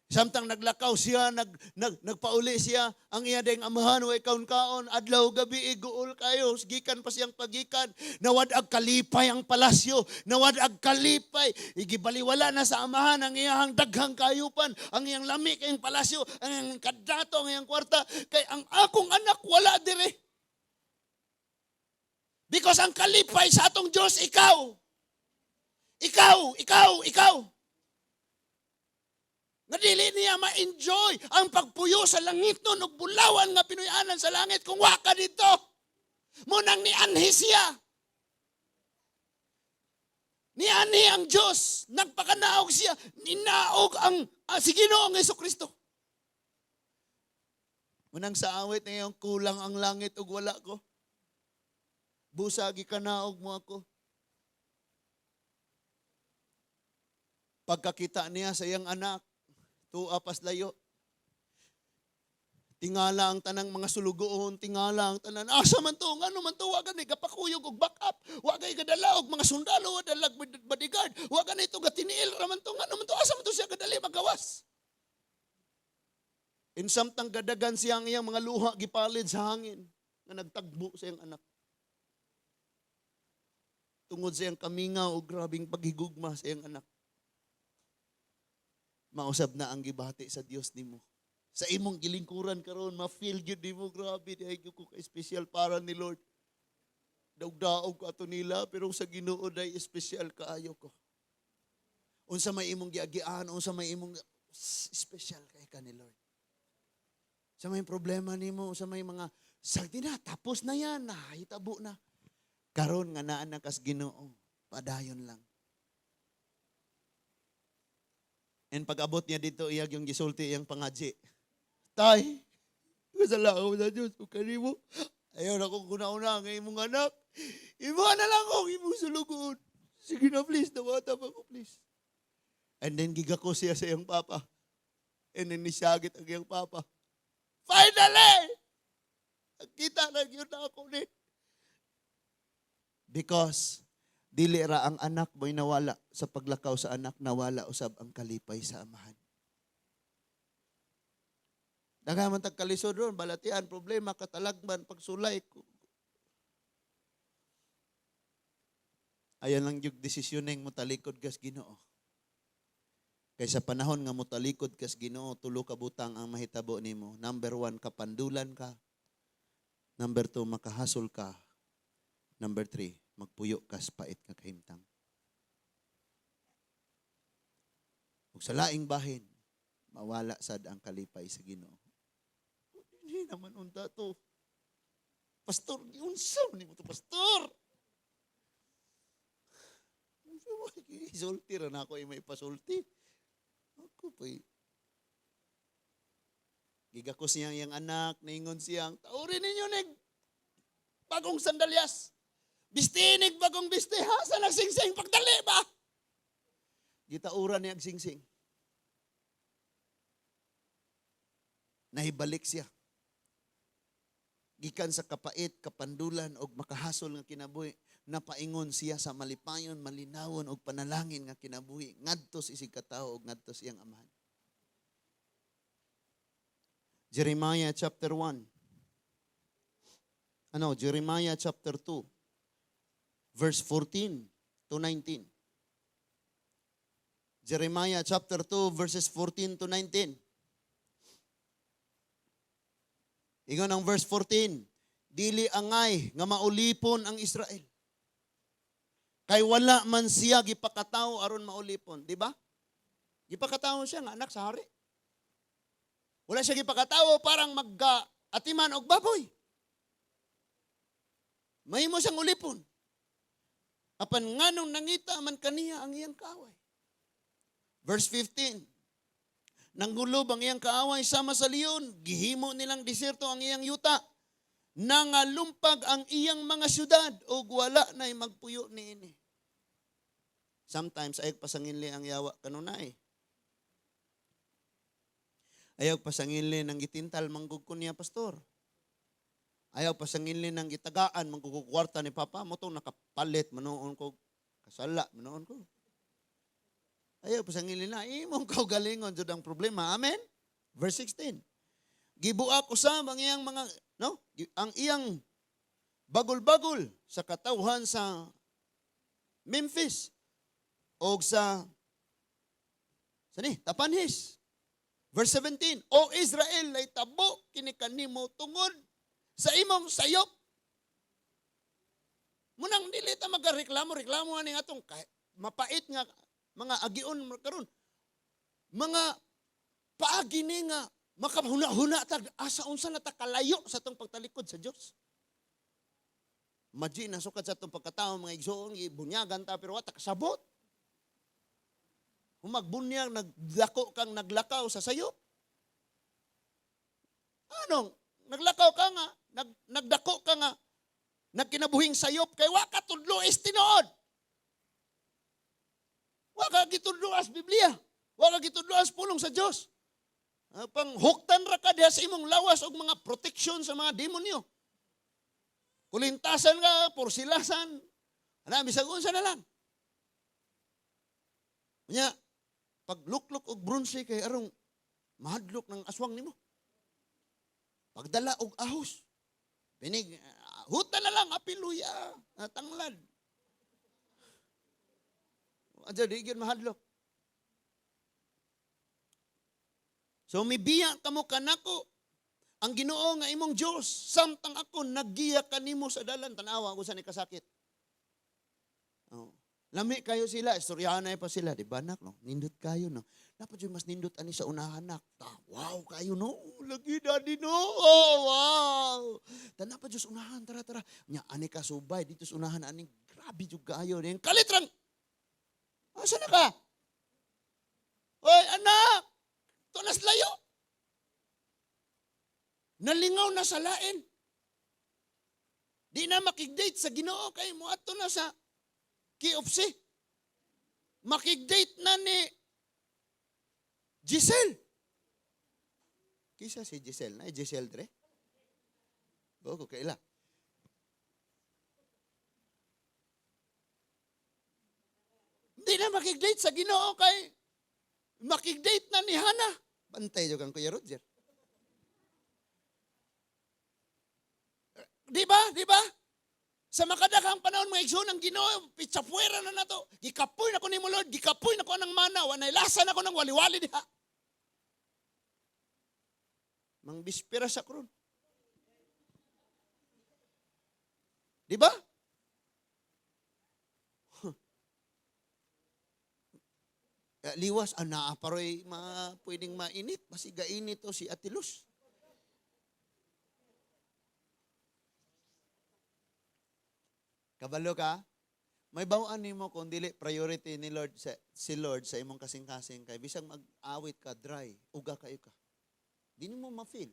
Samtang naglakaw siya, nagpauli siya, ang iya dayang amahan, way kaon-kaon, adlaw gabi, iguol kayo, gikan pa siyang pagikan, nawad ag kalipay ang palasyo, nawad ag kalipay, igibaliwala na sa amahan, ang iyang daghang kayupan, ang iyang lami kayong palasyo, ang iyang kadato, ang iyang kwarta, kay ang akong anak wala dire. Because ang kalipay sa atong Diyos, ikaw. Nga dili niya ma-enjoy ang pagpuyo sa langit nun ug bulawan nga pinuy-anan sa langit kung wa ka dito. Munang nianhi siya. Nianhi ang Diyos. Nagpakanaog siya. Ninaog ang si Ginoong Jesucristo. Munang sa awit na yung kulang ang langit ug wala ko. Busagi kanaog mo ako. Pagkakita niya sa iyang anak, tuwa pas layo. Tingala ang tanang mga sulugoon, tingala ang tanan. Asa man to, ngano man to, wagan ni gapakuyog og backup, wagay gadala og mga sundalo, dalag bodyguard, wagan ito gatiniil raman to, ngano man to, asa man to siya gadali magawas. In samtang gadagan siyang iyang mga luha gipalid sa hangin nga nagtagbo sa iyang anak. Tungod sa iyang kamingaw o grabing paghigugma sa iyang anak. Mausab na ang gibati sa Dios nimo. Sa imong gilingkuran karon, ma-feel gyud nimo grabe ay ko ka special para ni Lord. Daog-daog ato nila pero sa Ginoo day special kaayo ko. Unsa may imong giagian, unsa may imong special kay ka ni Lord. Sa may problema nimo, sa may mga sagdi na tapos na yan, hitabo na. Karon nga naa na kas Ginoo, padayon lang. And pag-abot niya dito, iyag yung gisulti iyang pangadji. Tay, kasala ako sa Diyos, kung kanimo, Ayaw na kong kuna-una ng imong anak. Imuha na lang akong imong sulugon. Sige na please, nawata pa ko please. And then gigako siya sa iyang papa. And then nisyagit ang iyang papa. Finally! Kita na yun na ako ni. Because dili ra ang anak mo'y nawala sa paglakaw sa anak, nawala usab ang kalipay sa amahan. Nagaman tagkalisod ron, balatian, problema, katalagman, pagsulay. Ayan lang yung desisyon ng mutalikod kas Ginoo. Kaysa panahon nga mutalikod kas Ginoo, tulo ka butang ang mahitabo nimo. Number 1, kapandulan ka. Number 2, makahasol ka. Number 3, magpuyo kas pait nga kahimtang. Ug sa laing bahin, mawala sad ang kalipay sa Ginoo. Hindi naman unta to. Pastor, giunsa man mo to, pastor? Isulti ra na ako may pasulti. Ako pa'y gigakos niyang iyang anak, naingon siyang, taurin ninyo nig bagong sandalyas. Bistinig bagong biste, ha? Sa nagsingsing, pagdali ba? Gitauran niya ang singsing. Nahibalik siya. Gikan sa kapait, kapandulan, o makahasol nga kinabuhi, napaingon siya sa malipayon, malinawon, o panalangin nga kinabuhi, ngadtos isig katao, o ngadtos iyang amahan. Jeremiah chapter 1. Jeremiah chapter 2. Verse 14 to 19. Jeremiah chapter 2, verses 14 to 19. Ingon ang verse 14, dili angay nga maulipon ang Israel. Kay wala man siya gipakatawo aron maulipon, di ba? Gipakatawo siya nga anak sa hari. Wala siya gipakatawo parang mag-atiman og baboy. Mahimo siyang ulipon. Apan nganong nangita man kaniya ang iyang kaaway. Verse 15. Nanggulob ang iyang kaaway sama sa leon, gihimo nilang diserto ang iyang yuta. Nangalumpag ang iyang mga syudad o wala na'y magpuyo niini. Sometimes ayaw pasanginli ang yawa kanunay. Ayaw pasanginli ng gitintal manggugkon niya pastor. Ayaw pasanginli ng gitagaan manggugukwarta ni papa mo to nakapalit manoon ko kasala manoon ko. Ayaw pasangilin na, imong kaugalingon jud ang problema. Amen? Verse 16. Gibuak usab ang iyang ang iyang bagol-bagol sa katawhan sa Memphis o sa Tapanhis. Verse 17. O Israel ay tabo kini kanimo tungod sa imong sayop. Munang dili ta magareklamo ani atong mapait nga mga agion karon, mga paagi ni nga makahuna-huna ta asa unsa na ta kalayo sa tong pagtalikod sa Dios. Imagine nasukad sa tong pagkatawo mga igsoon ibunyagan ta pero wa ta kasabot. Humagbunyag naglako kang naglakaw sa sayop. Anong naglakaw ka nga, nagdako ka nga nagkinabuhing sayop kay wa ka tudlo is tinuod. Wala ka gitudloas Biblia. Wala ka gitudloas pulong sa Diyos. Panghuktan ra ka diha sa imong lawas og mga protection sa mga demonyo. Kulintasan ka, porsilasan. Bisag unsa na lang. Nya, pagluklok og bronze kay arong mahadlok ng aswang nimo. Pagdala og ahos. Binig, hutan na lang, apiluya, tanglad. Adya di gyud mahadlok. So mibiya kamo kanako ang Ginoo nga imong Dios samtang ako naggiya kanimo sa dalan tanawa kung saan ikasakit. Oh. Lami kayo sila, istoryahan na pa sila, di ba nak no? Nindot kayo no. Dapat yung mas nindot ani sa unahan nak. Wow kayo no. Lagi daddy no. Oh wow. Tanapa Diyos unahan tara. Nya ani ka subay dito sa unahan ani grabe jud kayo. Ning kalitrang. Asa na ka? Oy, anak! Tunas layo. Nalingaw na sa lain. Di na makigdate sa Ginoo kay moadto na sa KFC. Makigdate na ni Giselle. Kisa si Giselle na, Giselle dre. Bago kaila. Di na makigdate sa Ginoo kay makigdate na ni Hana. Bantay jud kang Kuya Roger. Di ba? Di ba? Sa makadakang panahon mga igsoon ng Ginoo, pitsapuera na nato. Gikapoy na ko ni mo Lord, gikapoy na ko ng mana, wanay lasa na ko ng waliwali diha. Mang bispera sa kron. Di ba? Liwas, naaparoy pwedeng mainit. Basi gainit o si Atilus. Kabalo ka? May bawaan nimo kung dili priority ni Lord si Lord sa imong kasing-kasing kay bisag mag-awit ka dry, uga kayo ka. Di mo ma-feel.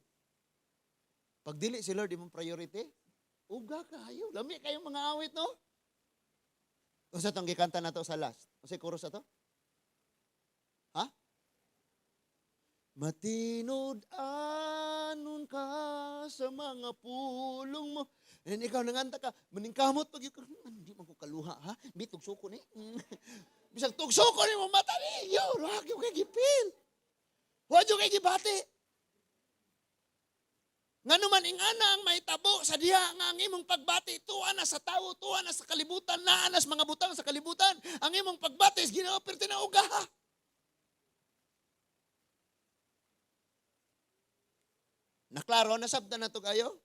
Pag dili si Lord imong priority, uga kayo. Lami kayong mga awit, no? Usa tong gikanta nato sa last. Usa chorus ato? Ha? Matinod anon ka sa mga pulong mo. And ikaw nanganta ka, maningkamot pag ikaw, hindi man ko kaluha, ha? Bi, tugsuko ni. Bisag tugsuko ni mo mata ni. Yo, wag yung kay gipil. Wag yung kay gibati. Nga naman ingana ang mahitabo sa diha nga ang imong pagbati, tuwa na sa tao, tuwa na sa kalibutan, naanas mga butang sa kalibutan. Ang imong pagbati is Ginoo perti na uga, ha? Naklaro na sabda na to kayo?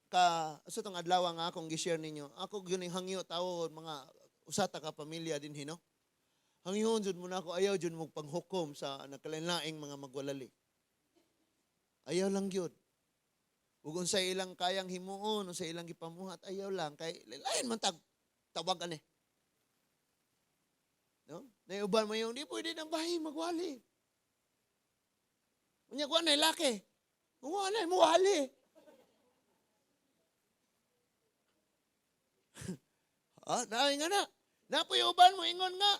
Sa itong adlaw nga akong gi-share ninyo, ako yun yung hangyo tao, mga usata ka pamilya din hino. Hangyon jud mo na ako, ayaw jud mo panghukom sa nakalain-laing mga magwalali. Ayaw lang yun. Ug sa ilang kayang himuon, sa ilang gipamuhat, ayaw lang. Kay lain man tawagan eh. No? Naiuban mo yung, di pwede ng bahay magwali. Unya ko na laki. Uwa na, muwali. Dahil nga na. Napuyuban mo, ingon nga.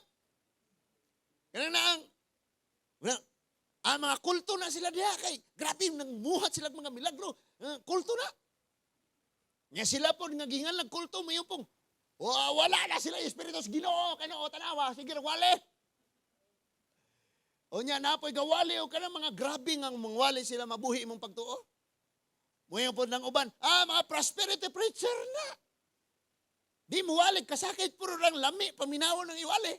Ganun na ang mga kulto na sila diha kay grabe nang muhat sila mga milagro. Kulto na. Nga sila po ngagingan lang kulto mo yung pong wala na sila espiritu sa Ginoo kay no tanawa sige wali. O nya napoy gawali o kana mga grabe ngang mangwali sila mabuhi imong pagtuo. Mo yung po ng uban, mga prosperity preacher na. Di mo walig kasakit puro lang lami paminawon ng iwali.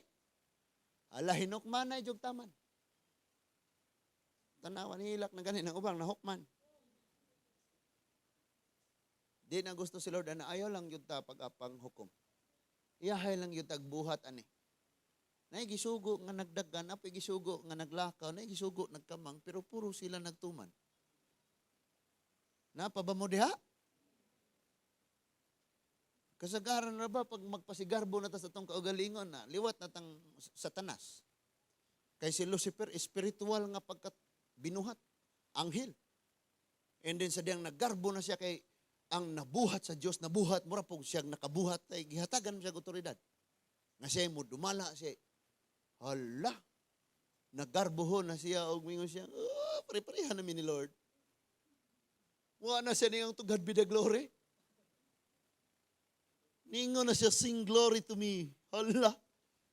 Ala hinukman na jug taman. Tanawan hilak na ganin ng ubang nahukman. Di na gusto si Lord na ayaw lang yun ta pag-apang hukom. Iyahay lang yun tagbuhat ani. Nay gisugo nga nagdagan, apoy gisugo nga naglakaw, nay gisugo nagkamang, pero puro sila nagtuman. Napaba mo diha? Kasagaran na ba pag magpasigarbo na ta sa itong kaugalingon na liwat na tang satanas. Kay si Lucifer, spiritual nga pagkat binuhat, anghel. And then sa diyang naggarbo na siya kay ang nabuhat sa Diyos, nabuhat, mura po siyang nakabuhat, ay gihatagan siya otoridad. Nga siya mo dumala siya. Hala, naggarbohon na siya, o mingon siya, pare-parehan namin ni Lord. Mukha na siya niyang to God be the glory. Ningon na siya, sing glory to me. Hala,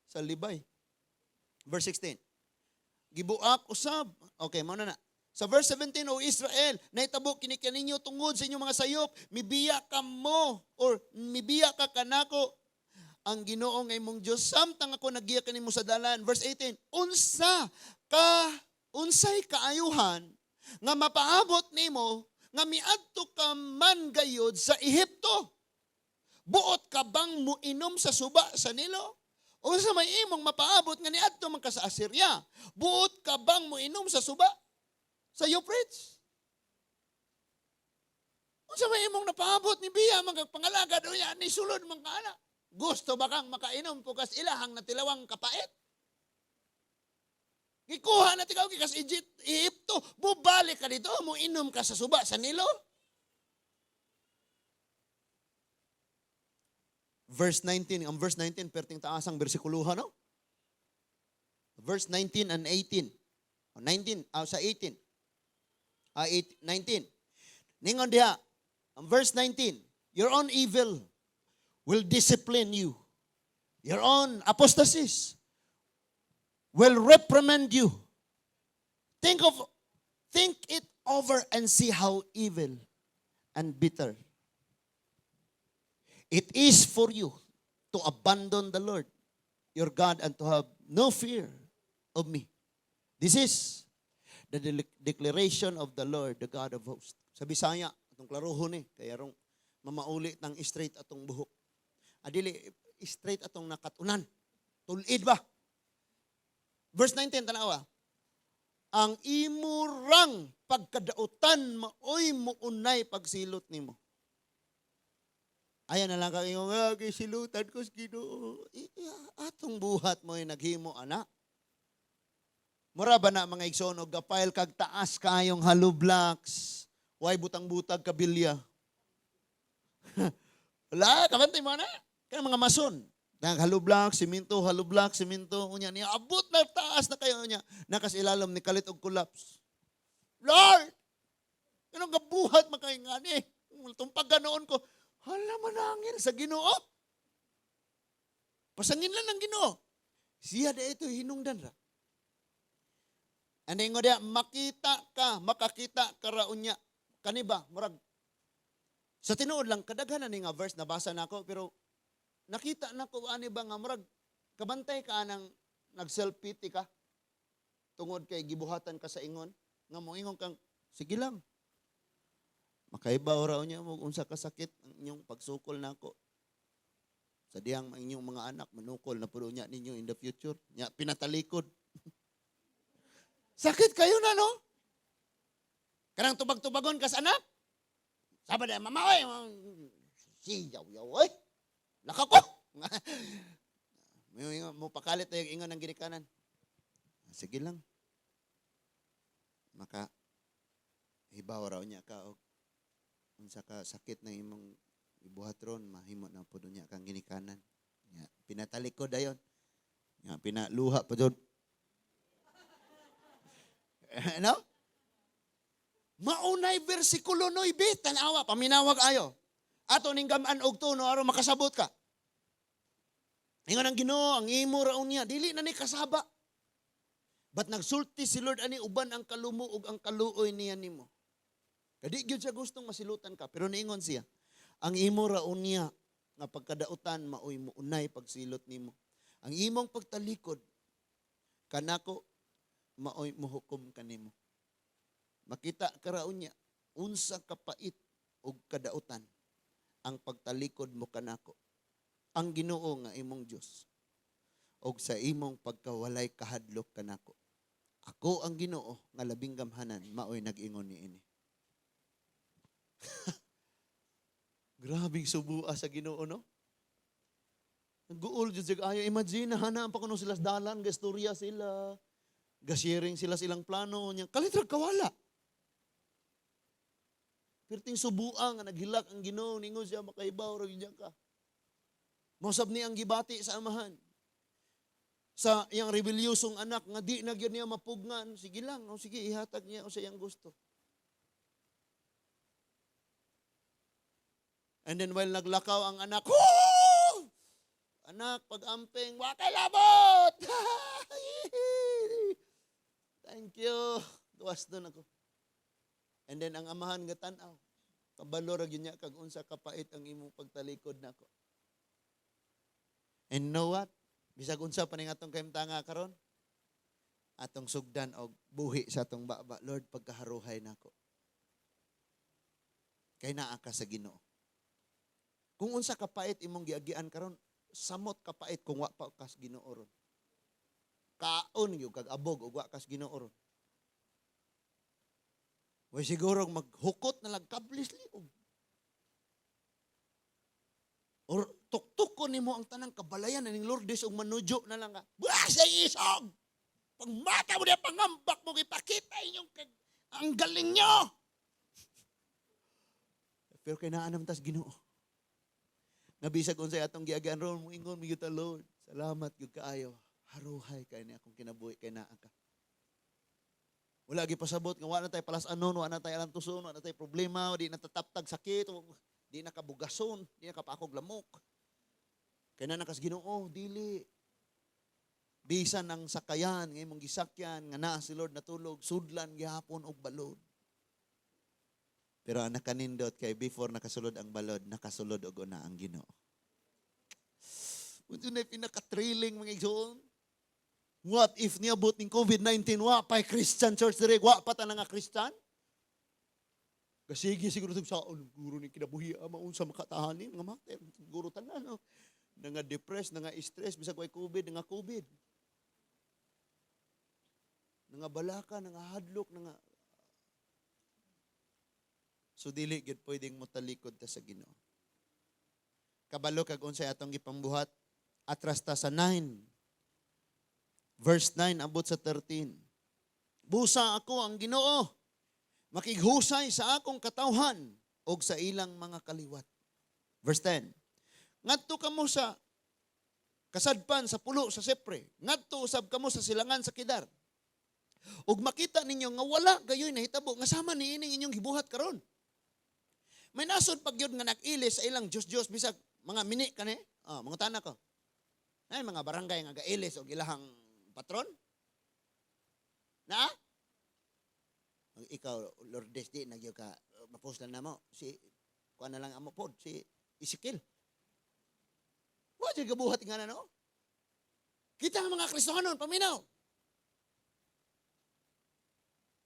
sa libay. Verse 16. Gibuak usab. Okay, mauna na. Sa verse 17, O Israel, naitabo kinikaninyo tungod sa inyong mga sayop, mibiya ka mo, or mibiya ka kanako, ang Ginoo nga imong Diyos, samtang ako nagiya kanimo sa dalan. Verse 18, unsay kaayuhan, nga mapaabot nimo, nga miadto ka man gayod sa Ehipto. Buot ka bang muinom sa suba sa Nilo? O sa may imong mapaabot nga niadto man ka sa Assyria? Buot ka bang muinom sa suba sa Euphrates? O sa may imong napaabot ni Biya magpangalagad o yan ni sulod man ka ana? Gusto ba kang makainom pukas ilahang natilawang kapait? Gikuha na tikaw kikas Egypto, bubalik ka dito, muinom ka sa suba sa Nilo? verse 19. Ang verse 19, perting taasang bersikuluhan, no? Verse 19 and 18. 19, sa 18. 19. Ningon diha, ang verse 19, your own evil will discipline you. Your own apostasis will reprimand you. Think it over and see how evil and bitter it is for you to abandon the Lord, your God, and to have no fear of me. This is the declaration of the Lord, the God of hosts. Sa Bisaya, itong klarohon kaya rong mamauli ng straight atong buhok. Adili, straight atong nakatunan. Tulid ba? Verse 19, tanawa. Ang imurang pagkadautan maoy muunay pagsilot nimo. Ayan na lang kayo, silutan ko sa Ginoo. Atong buhat mo yung naghimo, anak. Mura ba na mga igsonog, gapayl kag taas kayong halublaks, way butang-butag kabilya. Wala, kabantay mo na. Kaya mga mason, halublak, siminto, unya niya, abot na taas na kayo niya, nakasilalam ni kalit og collapse. Lord, anong gabuhat makaingani? Itong pagkanoon ko, hala manangin sa Ginoo. Pasangin lang ng Ginoo. Siya da ito hinungdan ra. Ano yung nga makakita ka raon niya. Kaniba, murag. Sa tinuod lang, kadaghanan ni nga verse, nabasa na ako, pero nakita na ko, ano ba nga, murag, kabantay ka nang nag-self-pity ka, tungod kay gibuhatan ka sa ingon, nga mo ingon kang, sige lang. Makaibaw raw niya mo unsa kasakit ang inyong pagsukol nako. Sa diyang inyong mga anak manukol na puno niya ninyo in the future. Nya pinatalikod. Sakit kayo na no? Kanang tubag-tubagon kas anak? Sabad ay mama oy. Siyaw-yaw oy. Laka ko. Mo pakalit na yung ingon ng ginikanan. Sige lang. Maka hibaw raw niya ka og unsa ka sakit na imong ibuhat ron, mahimo na po niya kang ginikanan. Pinatalikod dayon. Pinaluha pa doon. No? Maunay versikulo 9, tanawa, paminawag ayo. Ato ning gaman og tuno aron makasabot ka. Ingon ang Ginoo, ang imo raon niya, dili na ni kasaba. But nagsulti si Lord ani uban ang kalumo ug ang kaluoy niya nimo. Kadi gyud siya gustong masilutan ka, pero niingon siya, ang imo raon niya nga pagkadautan maoy muunay pagsilot nimo. Ang imong pagtalikod kanako maoy muhukom kanimo. Makita ka raon niya unsa kapait ug kadautan ang pagtalikod mo kanako. Ang Ginoo nga imong Dios og sa imong pagkawalay kahadlok kanako. Ako ang Ginoo nga labing gamhanan maoy nag-ingon niini. Grabing subua sa Ginoo, no? Nag-uol jud ayo, imagine hana pa kuno sila dalan, gastorya sila, ga-sharing sila silang plano nya. Kalitra kawala. Perting subua nga naghilak ang Ginoo ningon siya makaibaw ra gyud ka. Mosab ni ang gibati sa amahan. Sa iyang rebelyosong anak nga di na gyud niya mapugnan, sige lang, o sige ihatag niya o sa iyang gusto. And then while naglakaw ang anak, woo! Anak, pag-amping, wakay labot! Thank you. Duwas doon ako. And then ang amahan nga tanaw, kabalo ra gyud niya kag unsa kapait ang imong pagtalikod nako. And know what? Bisag unsa pa ning atong kahimtanga karon? Atong sugdan og buhi sa atong baba, Lord, pagkaharuhay nako. Kay naa ka sa Ginoo. Kung unsa kapait imong giagian karon, samot kapait kung wa pa kas Ginoo ron. Kaon gyud kag abog ug wa kas Ginoo ron. Way siguro maghukot na lang kablis liog. Or tuktukon nimo ang tanang kabalayan ning Lourdes ug manudyo na lang ka. Buah sa isog. Pag mata mo diya pangambak mo ipakita inyong ang galing nyo. Pero kay naa naman tas Ginoo. Nga Nga bisag unsay atong giagian ron, moingon mi gyud ta Lord. Salamat gyud kaayo. Haruhay kay ni akong kinabuhi kay naa ka. Wala gi pasabot nga wala na tay palas-anon, wala na tay alam tuson, wala na tay problema, di na tataptag sakit, di na kabugason, di na kapakog lamok. Kay na nakas Ginoo, dili. Bisan ang sakayan, nga imong gisakyan, nga naa si Lord natulog, sudlan gihapon og balod. Pero ang nakanindot kay before nakasulod ang balod, nakasulod og una ang Ginoo. Unsa na pinaka-thrilling mga igsoon? What if niabot ning COVID-19 wa pa Christian church dire, wa pa ta nga Christian? Kasi siguro sa guro ni kinabuhi maun sa makatahanin nga mater, siguro tanan no. Nga depressed, nga stress bisag way COVID, nga COVID. Nga balaka, nga hadlok, nga so dili gid pwedeng motalikod ta sa Ginoo. Kabalo kag unsay atong gipambuhat, atras ta sa 9. Verse 9 abot sa 13. Busa ako ang Ginoo, makighusay sa akong katawhan og sa ilang mga kaliwat. Verse 10. Ngadto kamo sa kasadpan sa pulo sa Sepre, ngadto usab kamo sa silangan sa Kedar. Ug makita ninyo nga wala gayoy nahitabo nga sama niining inyong gibuhat karon. May nasod pag yun nga nag-ilis sa ilang Diyos-Diyos, bisag mga mini ka ni, mga tanak ko. Ay, mga barangay nga ga-ilis o ilahang patron. Na? Ikaw, Lourdes, di, nagyo ka, mapuslan na mo, kuha na lang amo pod, si Ezekiel. Wala siya gabuhat nga na, no? Kita ang mga Kristohanon, paminaw.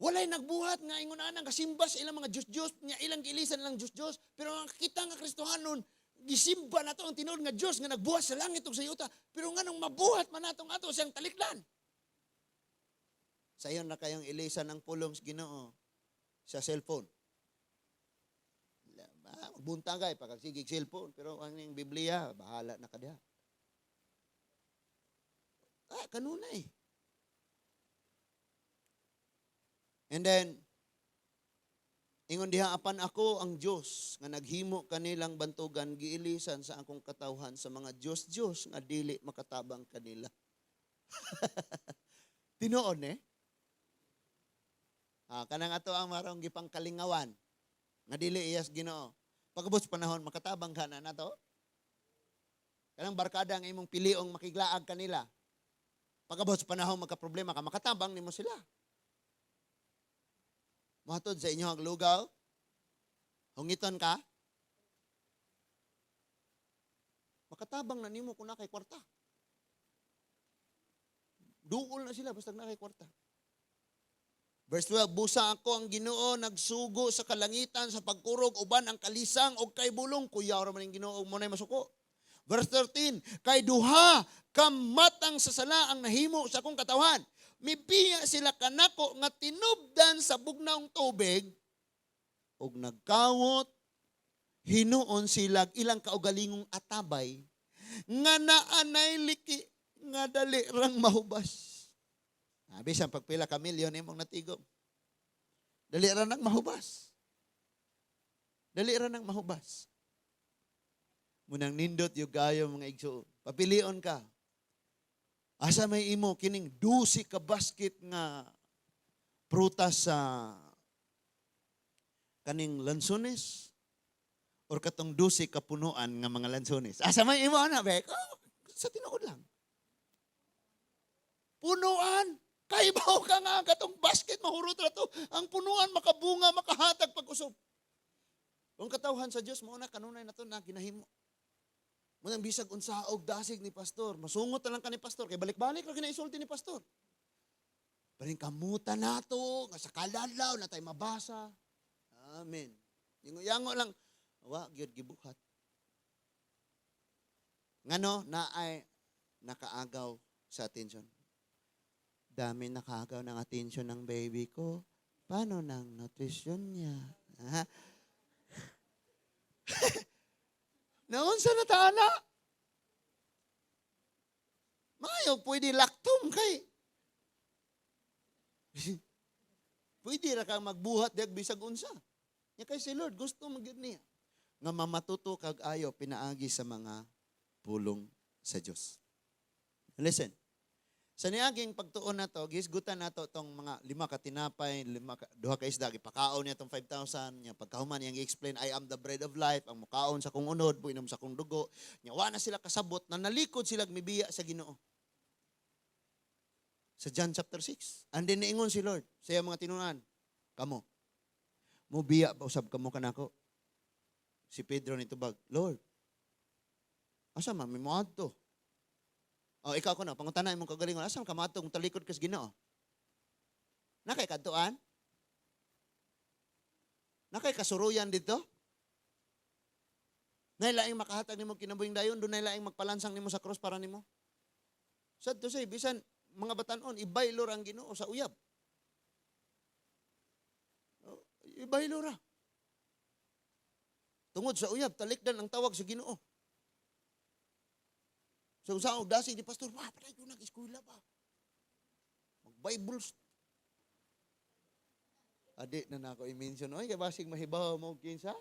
Walay nagbuhat nga ingon anang kasimba sa ilang mga Diyos-Diyos, nga ilang giilisan lang Diyos-Diyos, pero ang kita nga Kristohanon, gisimba na to ang tinuod nga Diyos nga nagbuhat sa langit ug sa yuta, pero nga nung mabuhat man natong ato siyang talikdan. Sayon na kayong ilisan ng pulong sa Ginoo sa cellphone. Buntang kay pagsigig cellphone, pero ang ning Biblia bahala na kada. Kanunay. And then, ingon diha apan ako ang Dios nga naghimo kanilang bantugan giilisan sa akong katawhan sa mga Diyos nga dili makatabang kanila. Tinuod eh. Kanang ato ang marong gipang kalingawan nga dili iyas Ginoo. Pagabot sa panahon makatabang ka na nato. Kanang barkada nga imong piliong makiglaag kanila. Pagabot sa panahon magka-problema ka, makatabang nimo sila. Mahatod sa inyo ang lugaw, hungiton ka, makatabang na nimo kung nakay kwarta. Duol na sila basta nakay kwarta. Verse 12, busa ako ang Ginoo nagsugo sa kalangitan sa pagkurog uban ang kalisang og kay bulong kuyaw ra man ang Ginoo mo nay masuko. Verse 13, kay duha kamatang sa sala ang nahimo sa akong katawhan. Mipiya sila kanako nga tinubdan sa bugnaong tubig ug nagkawot hinuon sila ilang kaugalingong atabay nga naanay liki nga dali rang mahubas. Bisan pagpila ka milyon imong natigom. Dali ra nang mahubas. Dali ra nang mahubas. Munang nindot yung gayo mga igsoon. Papilion ka. Asa may imo kining 12 ka basket nga prutas sa kaning lansones or katong 12 ka punuan nga mga lansones. Asa may imo ana bek? Sa tinuod lang. Punuan. Kaibaw ka nga katong basket mahurot ra to. Ang punuan makabunga makahatag pag-usop. Ang katawhan sa Dios mao na kanunay nato na ginahimo. Munang bisag unsa og dasig ni pastor, masungot na lang ka ni pastor kay balik-balik ra kinaisulti ni pastor. Paring kamutan nato nga sa kaladlaw na tay mabasa. Amen. Yango lang wa gyud gibuhat. Ngano na ay nakaagaw sa atensyon. Dami nakagaw ng atensyon ng baby ko. Paano ng nutrition niya? Naunsa na taana? Mayo, pwede laktom kay. Pwede ra kang magbuhat diag bisag unsa. Nya kay si Lord gusto magyud niya. nga mamatuto kag ayo pinaagi sa mga pulong sa Dios. Listen. Sa niaging pagtuon na to, gisgutan na to tong mga 5 ka tinapay, 2 ka isda, ipakaon niya tong 5,000, niya pagkahuman niyang i-explain, I am the bread of life, ang mukaon sa kong unod, inom sa kong dugo, niya wa na sila kasabot, na nalikod sila mibiya sa Ginoo. Sa John chapter 6. And then niingon si Lord, sa iyang mga tinunan, kamo, mubiya ba usab kamo kanako? Si Pedro nitubag, Lord, asa man, may muad to? O, ikaw ko na, panguntanay mong kagalingon, asam ka matong talikod kas Ginoo? Nakay kadtuan? Nakay kasuruyan dito? Nailaing makahatag nimo kinabuhing dayon, doon nailaing magpalansang nimo sa cross para nimo. Sad to say, bisan mga batanon, ibaylor ang Ginoo sa uyab. Ibaylor ra. Tungod sa uyab, talikdan ang tawag sa Ginoo. So, saan dasi di pastor, patay ko nag-eskwela pa. Mag-Bibles. Adik na ako i-mention, oy, kaya basig mahibaw mo kinsa.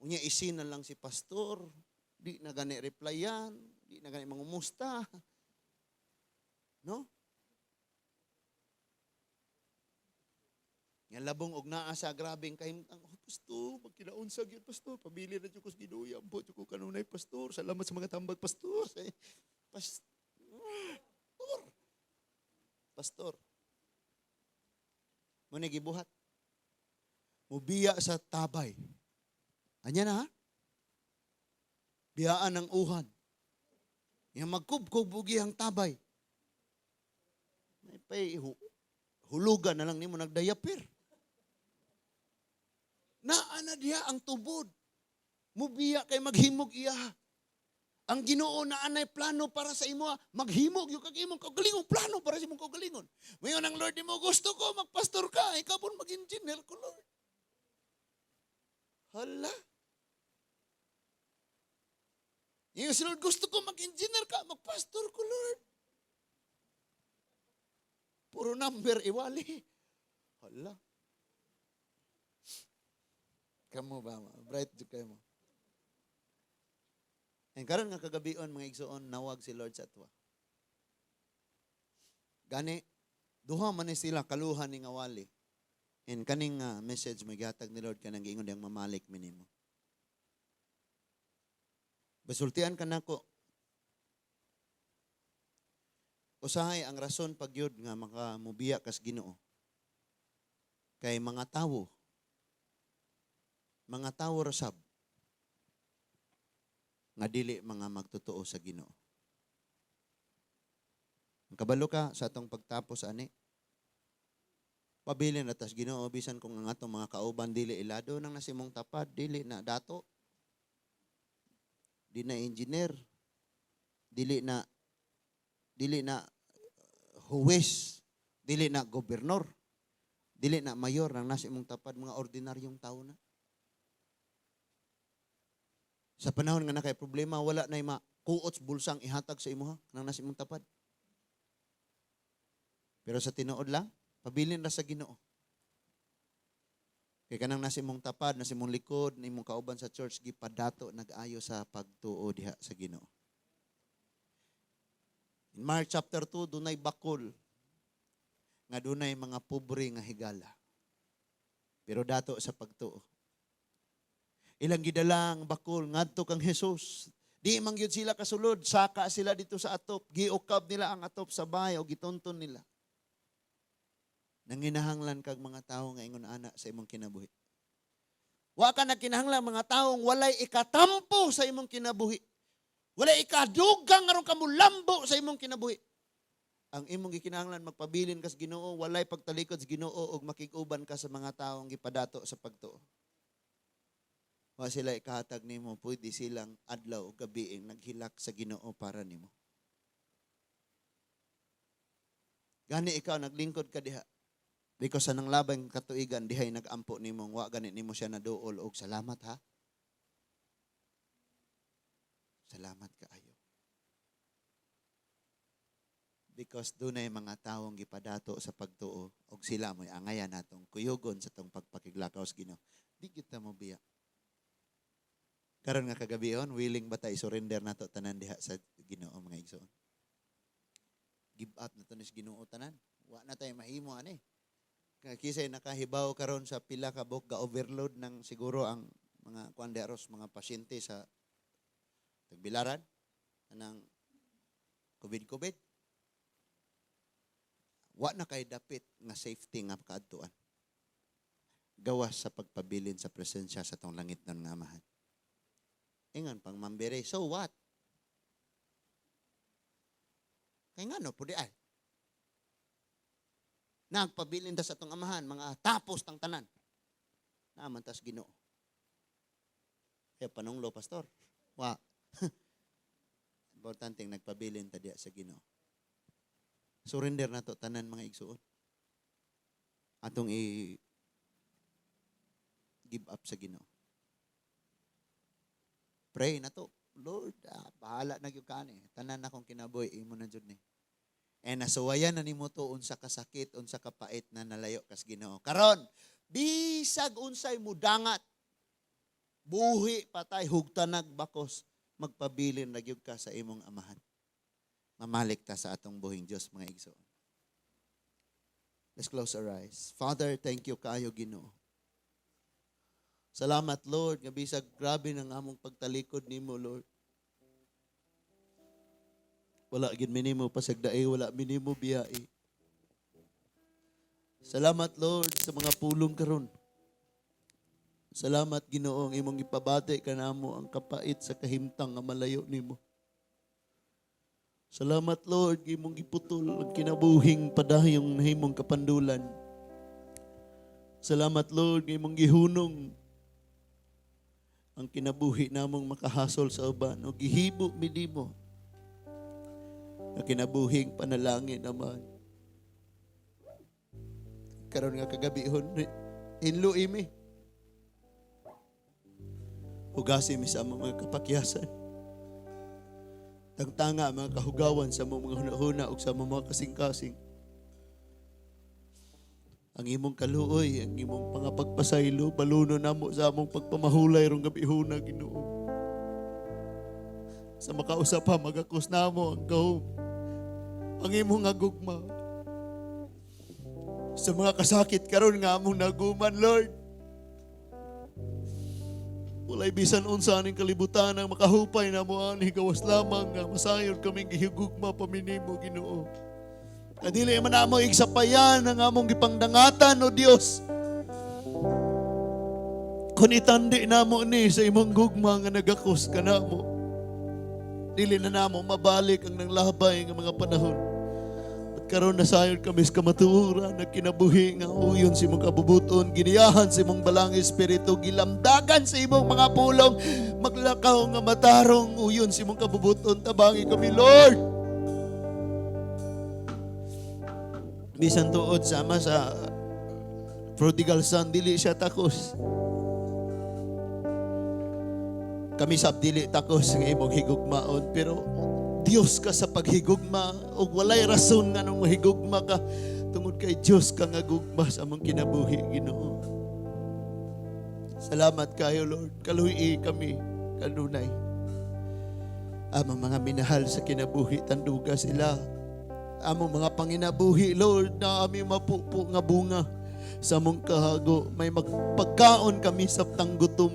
Unya isin na lang si pastor, di na gani replyan, di na gani mangumusta. No? Nga labong og naa sa grabing kahimtang, oh pastor, magkinaon sa gyud pastor, pabili na jud ko sa Ginoo, ambot jud ko kanunay pastor. Salamat sa mga tambag pastor. Pastor. Pastor. Mo ni gibuhat. Mubiya sa tabay. Anya na ha? Biyaan ng uhan. Yang magkubkub bugihang tabay. May pay hulugan na lang nimo nagdayapir. Naana diha ang tubod. Mubiya kay maghimog iya. Ang Ginoo na anay plano para sa imo, maghimog yung kag imong kaugalingong plano para sa imong kaugalingon. Ngayon ang Lord mo, gusto ko magpastor ka, ikaw pun mag-engineer ko, Lord. Hala. Yung si Lord, gusto ko mag-engineer ka, magpastor ko, Lord. Puro number iwali. Hala. Kamu ba? Bright jud kayo mo. And karon nga kagabion mga igsoon nawag si Lord sa atwa. Gani duha man ni sila kaluhan ni ngawali. And kaning message magihatag ni Lord kanang giingon diyang mamalik minimo. Basultian kanako. Usahay ang rason pagyud nga makamubiya kas Ginoo. Kay mga tawo rasab nga dili mga magtotoo sa Ginoo. Ang kabalo ka sa atong pagtapos ani. Pabilin atas Ginoo bisan kung ang atong mga kauban dili ilado nang nasimong tapad, dili na dato. Di na engineer. Dili na huwes, dili na gobernador, dili na mayor nang nasimong tapad, mga ordinaryong tao na. Sa panahon nga na kay problema, wala na kuots bulsang ihatag sa imuha nang nasimong tapad. Pero sa tinuod lang, pabilin ra sa Ginoo. Kay kanang nasimong tapad, nasimong likod, nimong kauban sa church, gipadato nag-ayo sa pagtuo diha sa Ginoo. In Mark chapter 2, dunay bakol nga dunay mga pobre nga higala. Pero dato sa pagtuo. Ilang gidalang bakol ngadto kang Hesus. Di man gyud sila kasulod, saka sila dito sa atop, giukab nila ang atop sa bahay o gitonton nila. Nanginahanglan kag mga tawo nga ingon ana sa imong kinabuhi. Wa ka nagkinahanglan mga taong walay ikatampo sa imong kinabuhi. Walay ikadugang aron kamo lambo sa imong kinabuhi. Ang imong gikinahanglan magpabilin kas Ginoo, walay pagtalikod sa Ginoo ug makig-uban ka sa mga taong gipadato sa pagtuo. Wa sila ikahatag nimo, pwede silang adlaw o gabiing naghilak sa Ginoo para nimo. Gani ikaw naglingkod ka diha. Because sa nang labang katuigan dihay nagampo nimo, wa gani nimo siya naduol og salamat ha. Salamat kaayo. Because dunay mga taong gipadato sa pagtuo og sila mo'y angayan natong kuyugon sa tong pagpakiglakaw sa Ginoo. Di kita mo biya. Karon nga kagabihon, willing ba tayo surrender na to tanan diha sa Ginoo mga igsoon? Give up na to ni Ginoo tanan. Wa na tayo mahimo ani. Kisay nakahibaw karon sa pila ka bok ga-overload ng siguro ang mga kuanderos, mga pasyente sa Tagbilaran ng COVID. Wa na kay dapit nga safety nga kaadtuan. Gawas sa pagpabilin sa presensya sa tong langit nun nga amahan. Ingon pang mambere, so what? Kay ngano pudi ay. Nagpabilin ta sa tong amahan, mga tapos tang tanan. Naaman tas Ginoo. Kaya panunglo, pastor. Wa. Importante nagpabilin ta diya sa Ginoo. Surrender na to tanan mga igsuon. Atong give up sa Ginoo. Pray na to. Lord, bahala na gyud ka ni. Tanan akong kinabuhi imo na jud ni. Nasuwayan na nimo to unsa ka sakit, unsa ka pait na nalayo kas Ginoo. Karon, bisag unsay mudangat. Buhi patay hugtanag bakos, magpabilin na gyud ka sa imong amahan. Mamalik ta sa atong buhing Dios mga igsoon. Let's close our eyes. Father, thank you kayo Ginoo. Salamat Lord, nga bisag grabe ng among pagtalikod nimo Lord. Wala gid minimo pasagdae, wala minimo biyai. Salamat Lord sa mga pulong karon. Salamat Ginoo ang imong ipabati kanamo ang kapait sa kahimtang nga malayo nimo. Salamat Lord imong giputol ang kinabuhing padayong nahimong kapandulan. Salamat Lord imong gihunong ang kinabuhi namong makahasol sa uban o gihibo mi nimo ang kinabuhing panalangin naman. Karon nga kagabihon hinluy mi. Hugasi mi sa mga kapakyasan. Tangtanga mga kahugawan sa mga hunahuna ug sa mga kasing-kasing. Ang imong kaluoy, ang imong pangapagpasaylo, baluno namo sa among pagpamahulay rong gabihuna Ginoo. Sa makausap pa, magakos namo ang kahum. Ang imong agugma. Sa mga kasakit karon nga among naguman, Lord. Walay bisan unsa aning kalibutan ang makahupay namo ani gawas lamang nga masayon kaming gihigugma paminimo Ginoo. Kadili man namo igsapayan ang among gipangdangatan o Dios. Kung itandi namo ni sa imong gugma nga nagakos kanamo. Dili na namo mabalik ang nanglabay nga mga panahon. At karon na sayon kami sa kamatuoran na kinabuhi nga uyon sa imong kabubuton, giniyahan sa imong balang espiritu, gilamdagan sa imong mga pulong, maglakaw nga matarong uyon sa imong kabubuton, tabangi kami Lord. Bisan tuod sama sa prodigal son, dili siya takos. Kami sab dili takos ng imong higugmaon, pero Dios ka sa paghigugma o walay rason nga nung higugma ka tungod kay Dios ka nga gugma sa among kinabuhi Ginoo. Salamat kayo Lord, kaluhi kami kanunay. Among mga minahal sa kinabuhi tanduga sila. Among mga panginabuhi, Lord, na aming mapupo nga bunga sa among kahago. May magpagkaon kami sa tanggutom.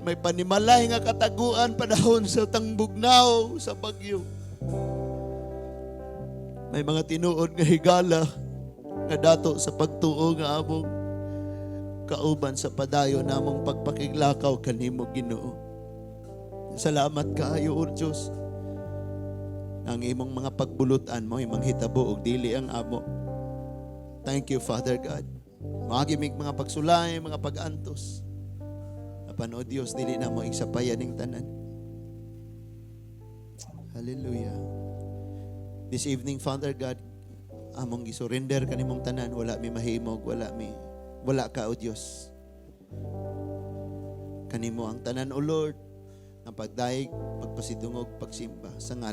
May panimalay nga kataguan panahon sa tangbugnaw, sa bagyo. May mga tinuod nga higala nga dato sa pagtuo nga among kauban sa padayon namong pagpakiglakaw kanimo Ginoo. Salamat kaayo, O Diyos. Ang imong mga pagbulutan mo, imong hitabo og dili ang amo. Thank you, Father God. Magimig mga pagsulay, mga pag-antos. Apan o Dios, dili na mo igsapayan ning tanan. Hallelujah. This evening, Father God, among gisurrender kanimong tanan, wala mi mahimog, wala ka o Dios. Kanimo ang tanan o Lord, ang pagdaig, pagpasidungog, pagsimba sa ngalan